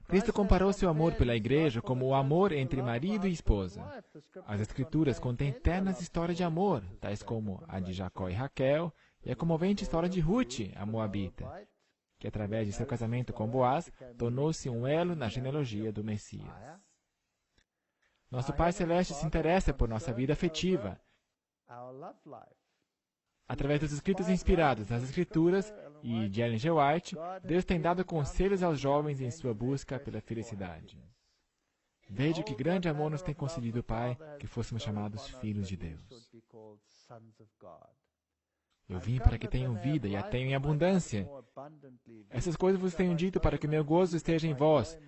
S2: Cristo comparou seu amor pela igreja como o amor entre marido e esposa. As Escrituras contêm ternas histórias de amor, tais como a de Jacó e Raquel, e a comovente história de Ruth, a Moabita, que através de seu casamento com Boaz, tornou-se um elo na genealogia do Messias. Nosso Pai Celeste se interessa por nossa vida afetiva. Através dos escritos inspirados nas Escrituras e de Ellen G. White, Deus tem dado conselhos aos jovens em sua busca pela felicidade. Veja que grande amor nos tem concedido o Pai, que fôssemos chamados filhos de Deus. Eu vim para que tenham vida e a tenham em abundância. Essas coisas vos tenho dito para que meu gozo esteja em vós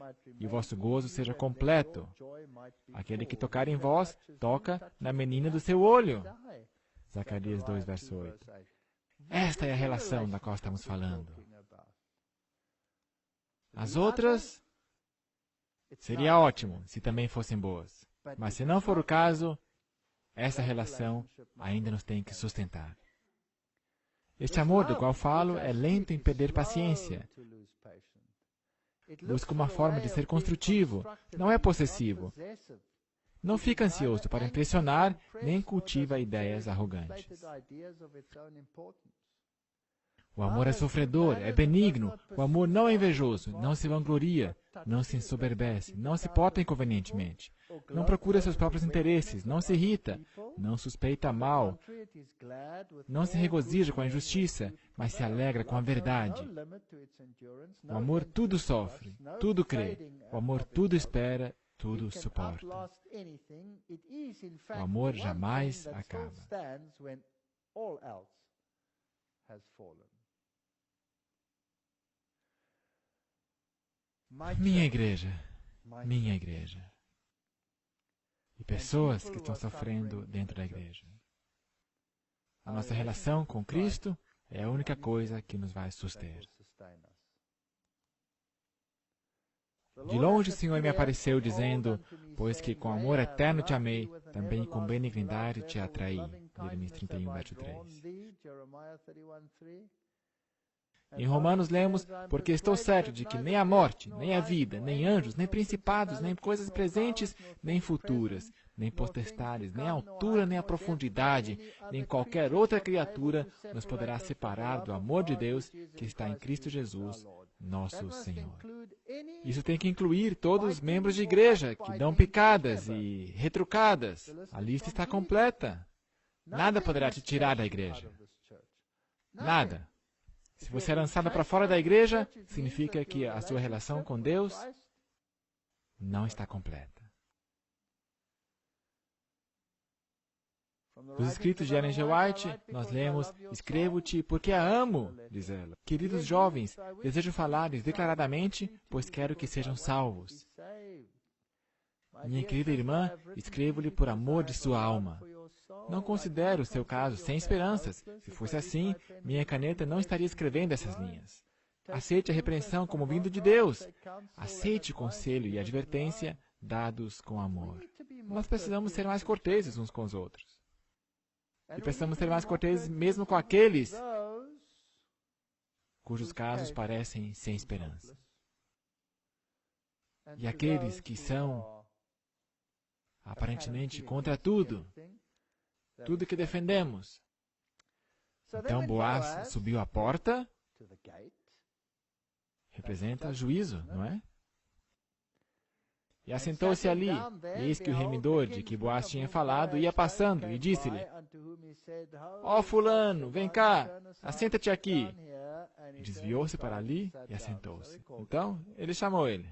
S2: e o vosso gozo seja completo. Aquele que tocar em vós, toca na menina do seu olho. Zacarias 2, verso 8. Esta é a relação da qual estamos falando. As outras, seria ótimo se também fossem boas. Mas se não for o caso, essa relação ainda nos tem que sustentar. Este amor do qual falo é lento em perder paciência. Busca uma forma de ser construtivo, não é possessivo. Não fica ansioso para impressionar, nem cultiva ideias arrogantes. O amor é sofredor, é benigno. O amor não é invejoso, não se vangloria, não se ensoberbece, não se porta inconvenientemente. Não procura seus próprios interesses, não se irrita, não suspeita mal, não se regozija com a injustiça, mas se alegra com a verdade. O amor tudo sofre, tudo crê. O amor tudo espera, tudo suporta. O amor jamais acaba. Minha igreja. E pessoas que estão sofrendo dentro da igreja. A nossa relação com Cristo é a única coisa que nos vai suster. De longe o Senhor me apareceu dizendo, pois que com amor eterno te amei, também com benignidade te atraí. Jeremias 31, verso 3. Em Romanos lemos, porque estou certo de que nem a morte, nem a vida, nem anjos, nem principados, nem coisas presentes, nem futuras, nem potestades, nem a altura, nem a profundidade, nem qualquer outra criatura nos poderá separar do amor de Deus que está em Cristo Jesus, nosso Senhor. Isso tem que incluir todos os membros de igreja que dão picadas e retrucadas. A lista está completa. Nada poderá te tirar da igreja. Nada. Se você é lançado para fora da igreja, significa que a sua relação com Deus não está completa. Dos escritos de Ellen G. White, nós lemos, escrevo-te porque a amo, diz ela. Queridos jovens, desejo falar-lhes declaradamente, pois quero que sejam salvos. Minha querida irmã, escrevo-lhe por amor de sua alma. Não considero o seu caso sem esperanças. Se fosse assim, minha caneta não estaria escrevendo essas linhas. Aceite a repreensão como vindo de Deus. Aceite o conselho e a advertência dados com amor. Nós precisamos ser mais corteses uns com os outros. E precisamos ser mais corteses mesmo com aqueles cujos casos parecem sem esperança. E aqueles que são aparentemente contra tudo que defendemos. Então Boaz subiu à porta, representa juízo, não é? E assentou-se ali, e eis que o remidor de que Boaz tinha falado ia passando, e disse-lhe, ó fulano, vem cá, assenta-te aqui. E desviou-se para ali e assentou-se. Então, ele chamou ele.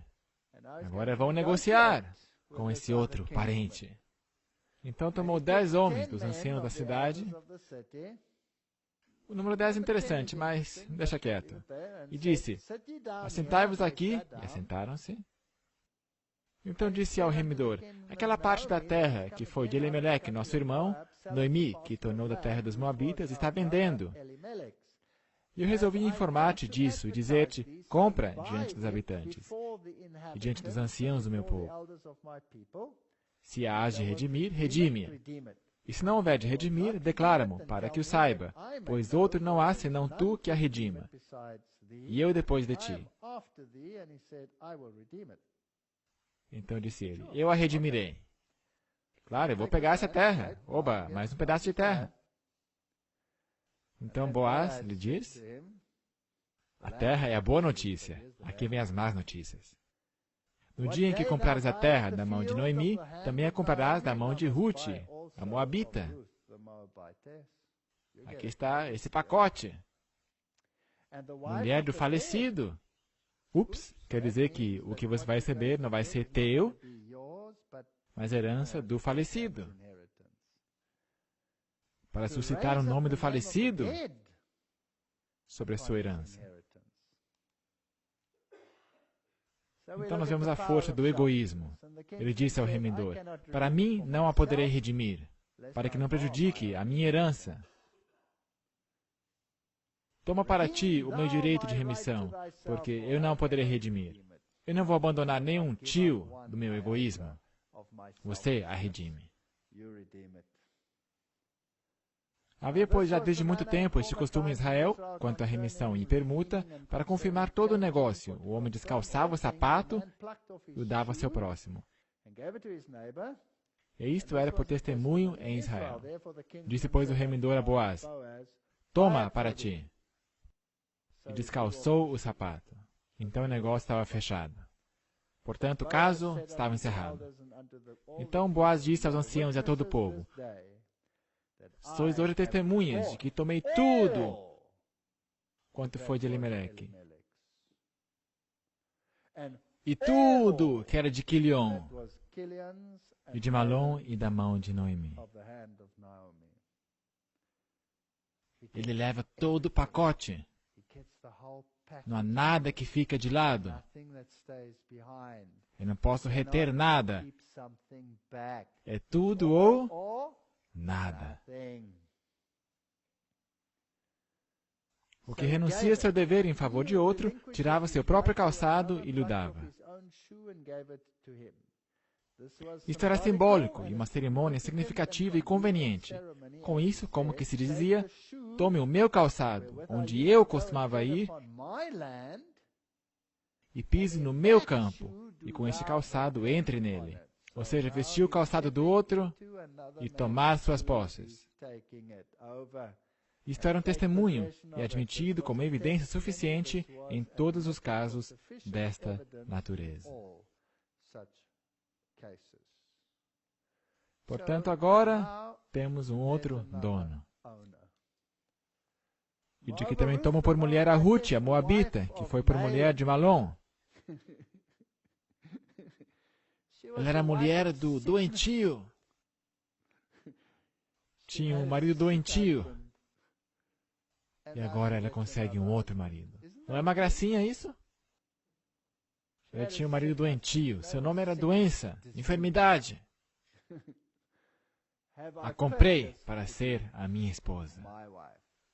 S2: Agora vão negociar com esse outro parente. Então tomou 10 homens dos anciãos da cidade. O número 10 é interessante, mas deixa quieto. E disse, assentai-vos aqui, e assentaram-se. Então disse ao remidor, aquela parte da terra que foi de Elimeleque, nosso irmão, Noemi, que tornou da terra dos Moabitas, está vendendo. E eu resolvi informar-te disso e dizer-te, compra diante dos habitantes e diante dos anciãos do meu povo. Se a hás de redimir, redime-a. E se não houver de redimir, declara-mo, para que o saiba, pois outro não há senão tu que a redima, e eu depois de ti. Então disse ele, eu a redimirei. Claro, eu vou pegar essa terra. Oba, mais um pedaço de terra. Então Boaz lhe diz, a terra é a boa notícia, aqui vem as más notícias. No dia em que comprares a terra da mão de Noemi, também a comprarás da mão de Ruth, a Moabita. Aqui está esse pacote. Mulher do falecido. Ups, quer dizer que o que você vai receber não vai ser teu, mas herança do falecido. Para suscitar o nome do falecido sobre a sua herança. Então nós vemos a força do egoísmo. Ele disse ao remidor, para mim não a poderei redimir, para que não prejudique a minha herança. Toma para ti o meu direito de remissão, porque eu não poderei redimir. Eu não vou abandonar nenhum tio do meu egoísmo. Você a redime. Havia, pois, já desde muito tempo este costume em Israel, quanto à remissão e permuta, para confirmar todo o negócio. O homem descalçava o sapato e o dava a seu próximo. E isto era por testemunho em Israel. Disse, pois, o remidor a Boaz: toma para ti. E descalçou o sapato. Então o negócio estava fechado. Portanto, o caso estava encerrado. Então Boaz disse aos anciãos e a todo o povo: sois hoje testemunhas de que tomei tudo quanto foi de Elimeleque, e tudo que era de Quilion, e de Malom e da mão de Noemi. Ele leva todo o pacote. Não há nada que fica de lado. Eu não posso reter nada. É tudo ou nada. O que renuncia seu dever em favor de outro, tirava seu próprio calçado e lhe dava. Isto era simbólico e uma cerimônia significativa e conveniente. Com isso, como que se dizia, tome o meu calçado, onde eu costumava ir, e pise no meu campo, e com este calçado entre nele. Ou seja, vestir o calçado do outro e tomar suas posses. Isto era um testemunho e admitido como evidência suficiente em todos os casos desta natureza. Portanto, agora temos um outro dono. E de que também tomam por mulher a Ruth, a Moabita, que foi por mulher de Malom. Ela era mulher do doentio. Tinha um marido doentio. E agora ela consegue um outro marido. Não é uma gracinha isso? Ela tinha um marido doentio. Seu nome era doença, enfermidade. A comprei para ser a minha esposa.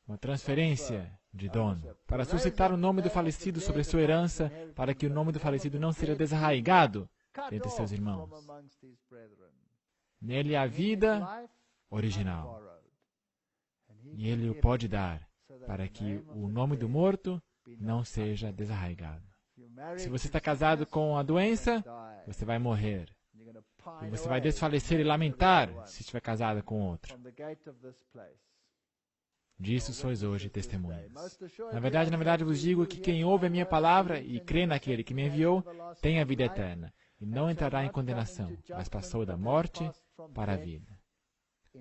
S2: Uma transferência de dono. Para suscitar o nome do falecido sobre sua herança, para que o nome do falecido não seja desarraigado entre seus irmãos. Nele há vida original. E ele o pode dar, para que o nome do morto não seja desarraigado. Se você está casado com a doença, você vai morrer. E você vai desfalecer e lamentar se estiver casado com outro. Disso sois hoje testemunhas. Na verdade, vos digo que quem ouve a minha palavra e crê naquele que me enviou, tem a vida eterna, e não entrará em condenação, mas passou da morte para a vida.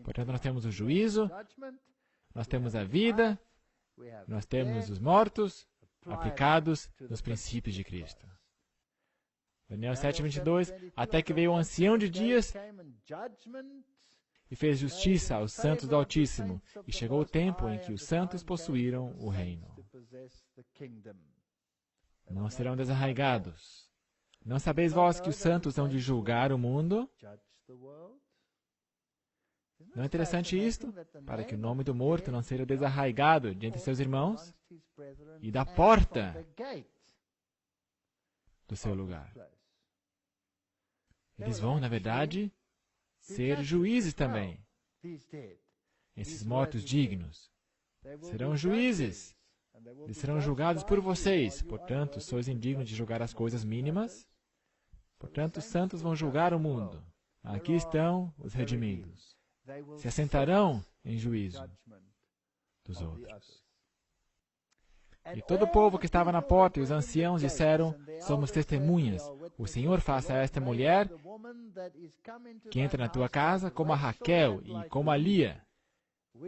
S2: Portanto, nós temos o juízo, nós temos a vida, nós temos os mortos aplicados nos princípios de Cristo. Daniel 7:22, até que veio o ancião de dias e fez justiça aos santos do Altíssimo, e chegou o tempo em que os santos possuíram o reino. Não serão desarraigados. Não sabeis vós que os santos hão de julgar o mundo? Não é interessante isto? Para que o nome do morto não seja desarraigado de entre seus irmãos e da porta do seu lugar. Eles vão, na verdade, ser juízes também. Esses mortos dignos serão juízes. Eles serão julgados por vocês. Portanto, sois indignos de julgar as coisas mínimas. Portanto, os santos vão julgar o mundo. Aqui estão os redimidos. Se assentarão em juízo dos outros. E todo o povo que estava na porta e os anciãos disseram: somos testemunhas. O Senhor faça a esta mulher que entra na tua casa como a Raquel e como a Lia,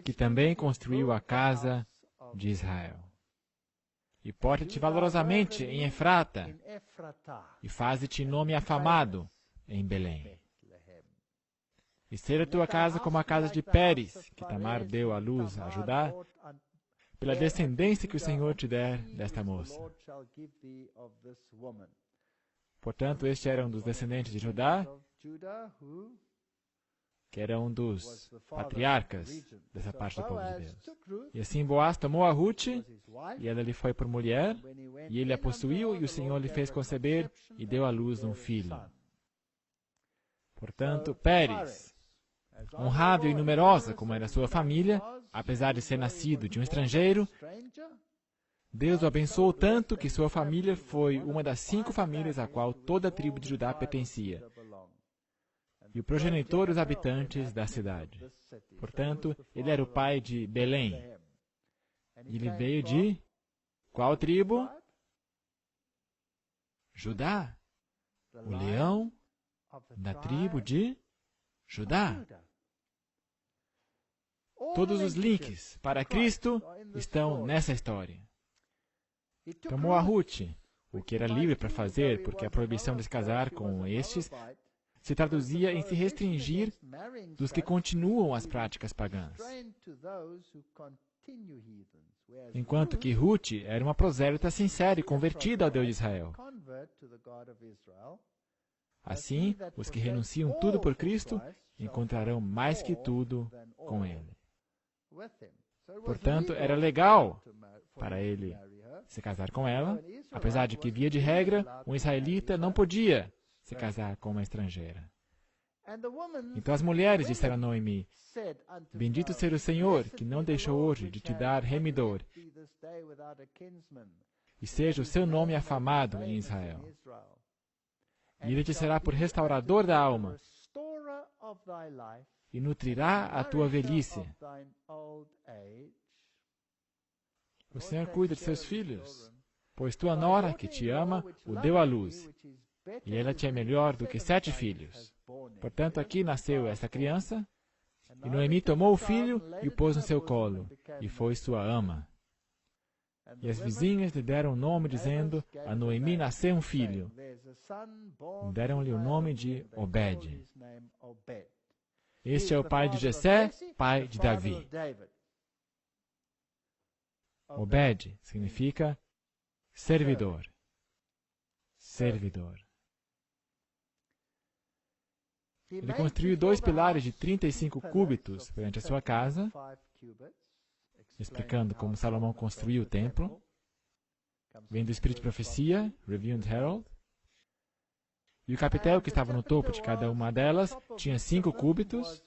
S2: que também construiu a casa de Israel. E porta-te valorosamente em Efrata, e faze-te nome afamado em Belém. E seja a tua casa como a casa de Pérez, que Tamar deu à luz a Judá, pela descendência que o Senhor te der desta moça. Portanto, este era um dos descendentes de Judá, que era um dos patriarcas dessa parte do povo de Deus. E assim Boaz tomou a Ruth, e ela lhe foi por mulher, e ele a possuiu, e o Senhor lhe fez conceber, e deu à luz um filho. Portanto, Pérez honrável e numerosa como era sua família, apesar de ser nascido de um estrangeiro, Deus o abençoou tanto que sua família foi uma das 5 famílias a qual toda a tribo de Judá pertencia, e o progenitor dos habitantes da cidade. Portanto, ele era o pai de Belém. E ele veio de qual tribo? Judá. O leão da tribo de Judá. Todos os links para Cristo estão nessa história. Tomou a Ruth, o que era livre para fazer, porque a proibição de se casar com estes se traduzia em se restringir dos que continuam as práticas pagãs. Enquanto que Ruth era uma prosélita sincera e convertida ao Deus de Israel. Assim, os que renunciam tudo por Cristo encontrarão mais que tudo com Ele. Portanto, era legal para ele se casar com ela, apesar de que, via de regra, um israelita não podia se casar com uma estrangeira. Então as mulheres disseram a Noemi: Bendito seja o Senhor, que não deixou hoje de te dar remidor, e seja o seu nome afamado em Israel. E ele te será por restaurador da alma, e nutrirá a tua velhice. O Senhor cuida de seus filhos, pois tua nora, que te ama, o deu à luz, e ela te é melhor do que 7 filhos. Portanto, aqui nasceu esta criança, e Noemi tomou o filho e o pôs no seu colo, e foi sua ama. E as vizinhas lhe deram o nome, dizendo: A Noemi nasceu um filho. E deram-lhe o nome de Obed. Este é o pai de Jessé, pai de Davi. Obed significa servidor. Servidor. Ele construiu 2 pilares de 35 cúbitos perante a sua casa, explicando como Salomão construiu o templo. Vem do Espírito de Profecia, Review and Herald. E o capitel que estava no topo de cada uma delas tinha 5 cúbitos,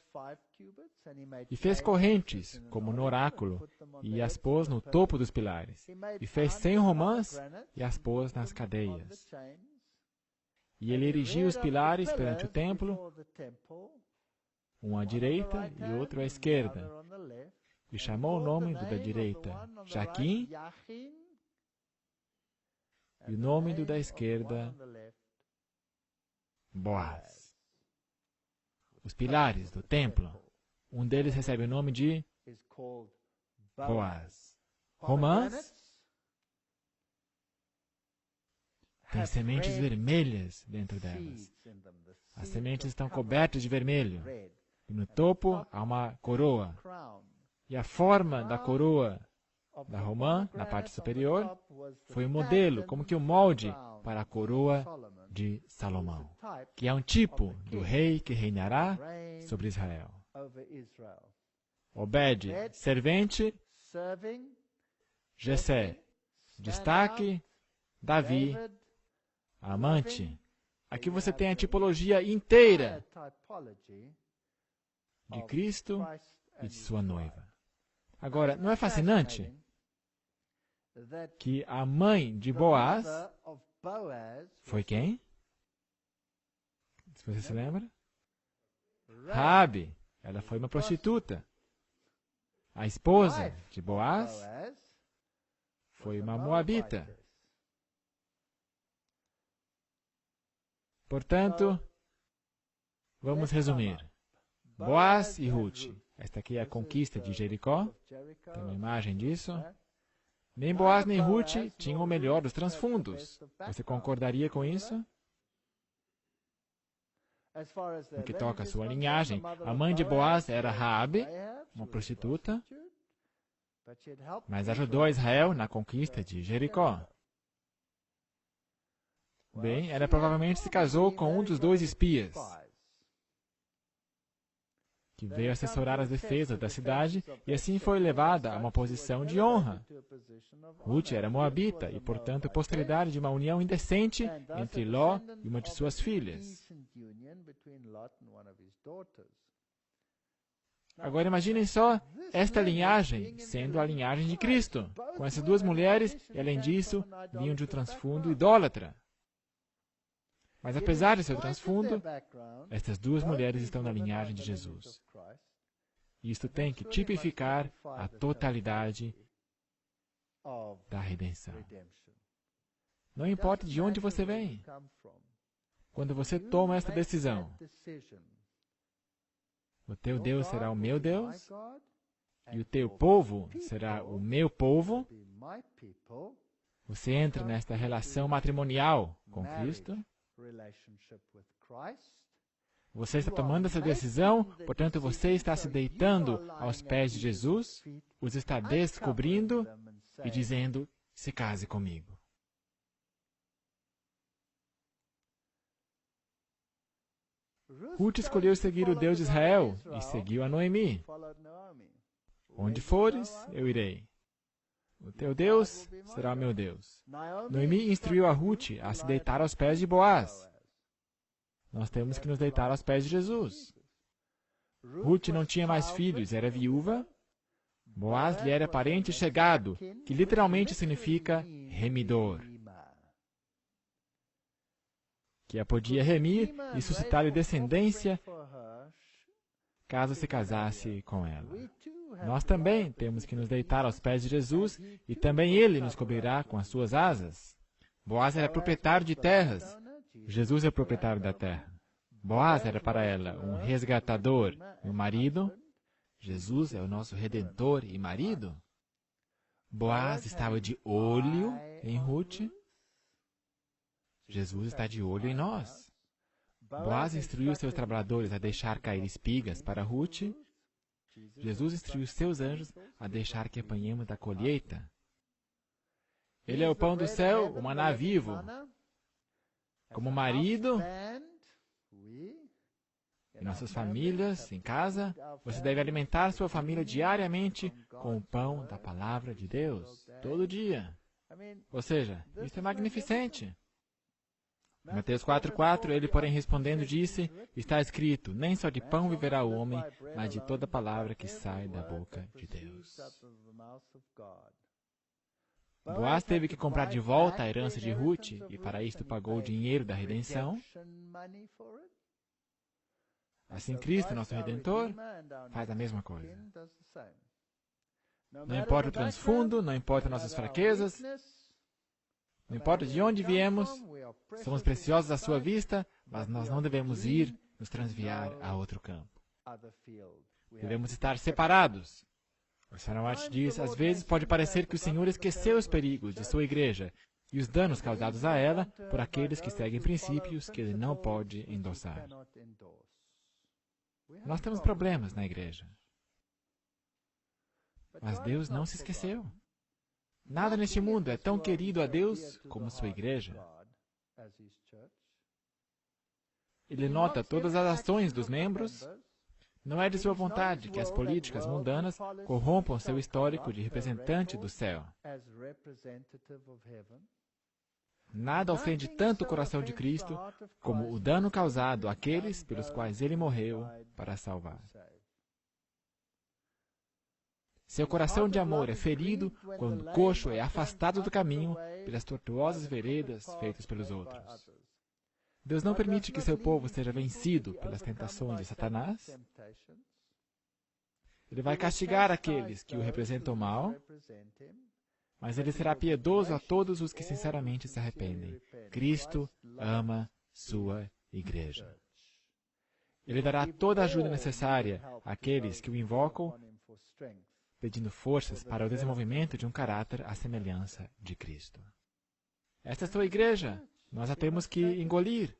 S2: e fez correntes, como no oráculo, e as pôs no topo dos pilares. E fez 100 romãs, e as pôs nas cadeias. E ele erigiu os pilares perante o templo, um à direita e outro à esquerda. E chamou o nome do da direita Jaquim, e o nome do da esquerda Boaz. Os pilares do templo, um deles recebe o nome de Boaz. Romãs tem sementes vermelhas dentro delas. As sementes estão cobertas de vermelho. E no topo há uma coroa. E a forma da coroa da romã, na parte superior, foi um modelo, como que um molde para a coroa de Salomão, que é um tipo do rei que reinará sobre Israel. Obed, servente. Jessé, destaque. Davi, amante. Aqui você tem a tipologia inteira de Cristo e de sua noiva. Agora, não é fascinante que a mãe de Boaz foi quem? Se você se lembra? Raabe. Ela foi uma prostituta. A esposa de Boaz foi uma moabita. Portanto, vamos resumir. Boaz e Ruth. Esta aqui é a conquista de Jericó. Tem uma imagem disso. Nem Boaz nem Ruth tinham o melhor dos transfundos. Você concordaria com isso? No que toca a sua linhagem, a mãe de Boaz era Raabe, uma prostituta, mas ajudou a Israel na conquista de Jericó. Bem, ela provavelmente se casou com um dos 2 espias, que veio assessorar as defesas da cidade e assim foi levada a uma posição de honra. Ruth era moabita e, portanto, posteridade de uma união indecente entre Ló e uma de suas filhas. Agora imaginem só esta linhagem sendo a linhagem de Cristo, com essas duas mulheres, e além disso, vinham de um transfundo idólatra. Mas apesar de seu transfundo, estas duas mulheres estão na linhagem de Jesus. Isto tem que tipificar a totalidade da redenção. Não importa de onde você vem, quando você toma esta decisão, o teu Deus será o meu Deus, e o teu povo será o meu povo. Você entra nesta relação matrimonial com Cristo. Você está tomando essa decisão, portanto você está se deitando aos pés de Jesus, os está descobrindo e dizendo, se case comigo. Ruth escolheu seguir o Deus de Israel e seguiu a Noemi. Onde fores, eu irei. O teu Deus será o meu Deus. Noemi instruiu a Ruth a se deitar aos pés de Boaz. Nós temos que nos deitar aos pés de Jesus. Ruth não tinha mais filhos, era viúva. Boaz lhe era parente chegado, que literalmente significa remidor. Que a podia remir e suscitar-lhe descendência caso se casasse com ela. Nós também temos que nos deitar aos pés de Jesus e também Ele nos cobrirá com as suas asas. Boaz era proprietário de terras. Jesus é o proprietário da terra. Boaz era para ela um resgatador e um marido. Jesus é o nosso redentor e marido. Boaz estava de olho em Ruth. Jesus está de olho em nós. Boaz instruiu seus trabalhadores a deixar cair espigas para Ruth. Jesus instruiu seus anjos a deixar que apanhemos da colheita. Ele é o pão do céu, o maná vivo. Como marido, em nossas famílias, em casa, você deve alimentar sua família diariamente com o pão da palavra de Deus, todo dia. Ou seja, isso é magnificente. Mateus 4,4, ele, porém, respondendo, disse, está escrito, nem só de pão viverá o homem, mas de toda palavra que sai da boca de Deus. Boaz teve que comprar de volta a herança de Ruth, e para isto pagou o dinheiro da redenção. Assim, Cristo, nosso Redentor, faz a mesma coisa. Não importa o transfundo, não importa nossas fraquezas, não importa de onde viemos, somos preciosos à sua vista, mas nós não devemos ir nos transviar a outro campo. Devemos estar separados. O Sr. White diz, às vezes pode parecer que o Senhor esqueceu os perigos de sua igreja e os danos causados a ela por aqueles que seguem princípios que ele não pode endossar. Nós temos problemas na igreja. Mas Deus não se esqueceu. Nada neste mundo é tão querido a Deus como sua igreja. Ele nota todas as ações dos membros. Não é de sua vontade que as políticas mundanas corrompam seu histórico de representante do céu. Nada ofende tanto o coração de Cristo como o dano causado àqueles pelos quais ele morreu para salvar. Seu coração de amor é ferido quando o coxo é afastado do caminho pelas tortuosas veredas feitas pelos outros. Deus não permite que seu povo seja vencido pelas tentações de Satanás. Ele vai castigar aqueles que o representam mal, mas ele será piedoso a todos os que sinceramente se arrependem. Cristo ama sua igreja. Ele dará toda a ajuda necessária àqueles que o invocam, pedindo forças para o desenvolvimento de um caráter à semelhança de Cristo. Esta é a sua igreja. Nós a temos que engolir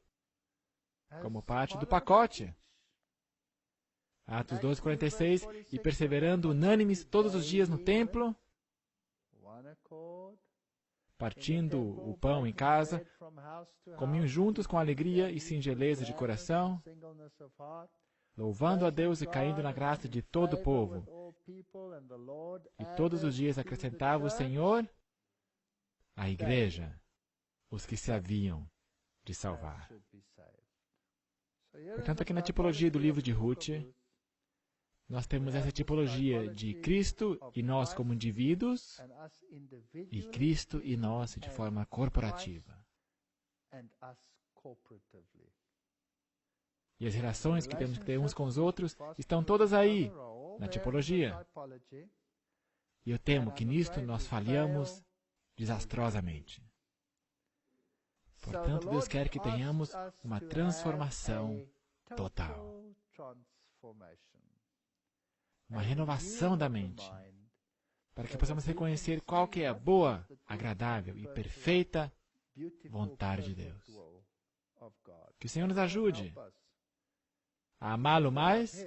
S2: como parte do pacote. Atos 12:46, e perseverando unânimes todos os dias no templo, partindo o pão em casa, comiam juntos com alegria e singeleza de coração, louvando a Deus e caindo na graça de todo o povo. E todos os dias acrescentava o Senhor à igreja os que se haviam de salvar. Portanto, aqui na tipologia do livro de Ruth, nós temos essa tipologia de Cristo e nós como indivíduos, e Cristo e nós de forma corporativa. E as relações que temos que ter uns com os outros estão todas aí, na tipologia. E eu temo que nisto nós falhamos desastrosamente. Portanto, Deus quer que tenhamos uma transformação total. Uma renovação da mente, para que possamos reconhecer qual que é a boa, agradável e perfeita vontade de Deus. Que o Senhor nos ajude a amá-lo mais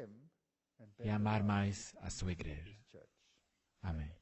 S2: e a amar mais a sua igreja. Amém.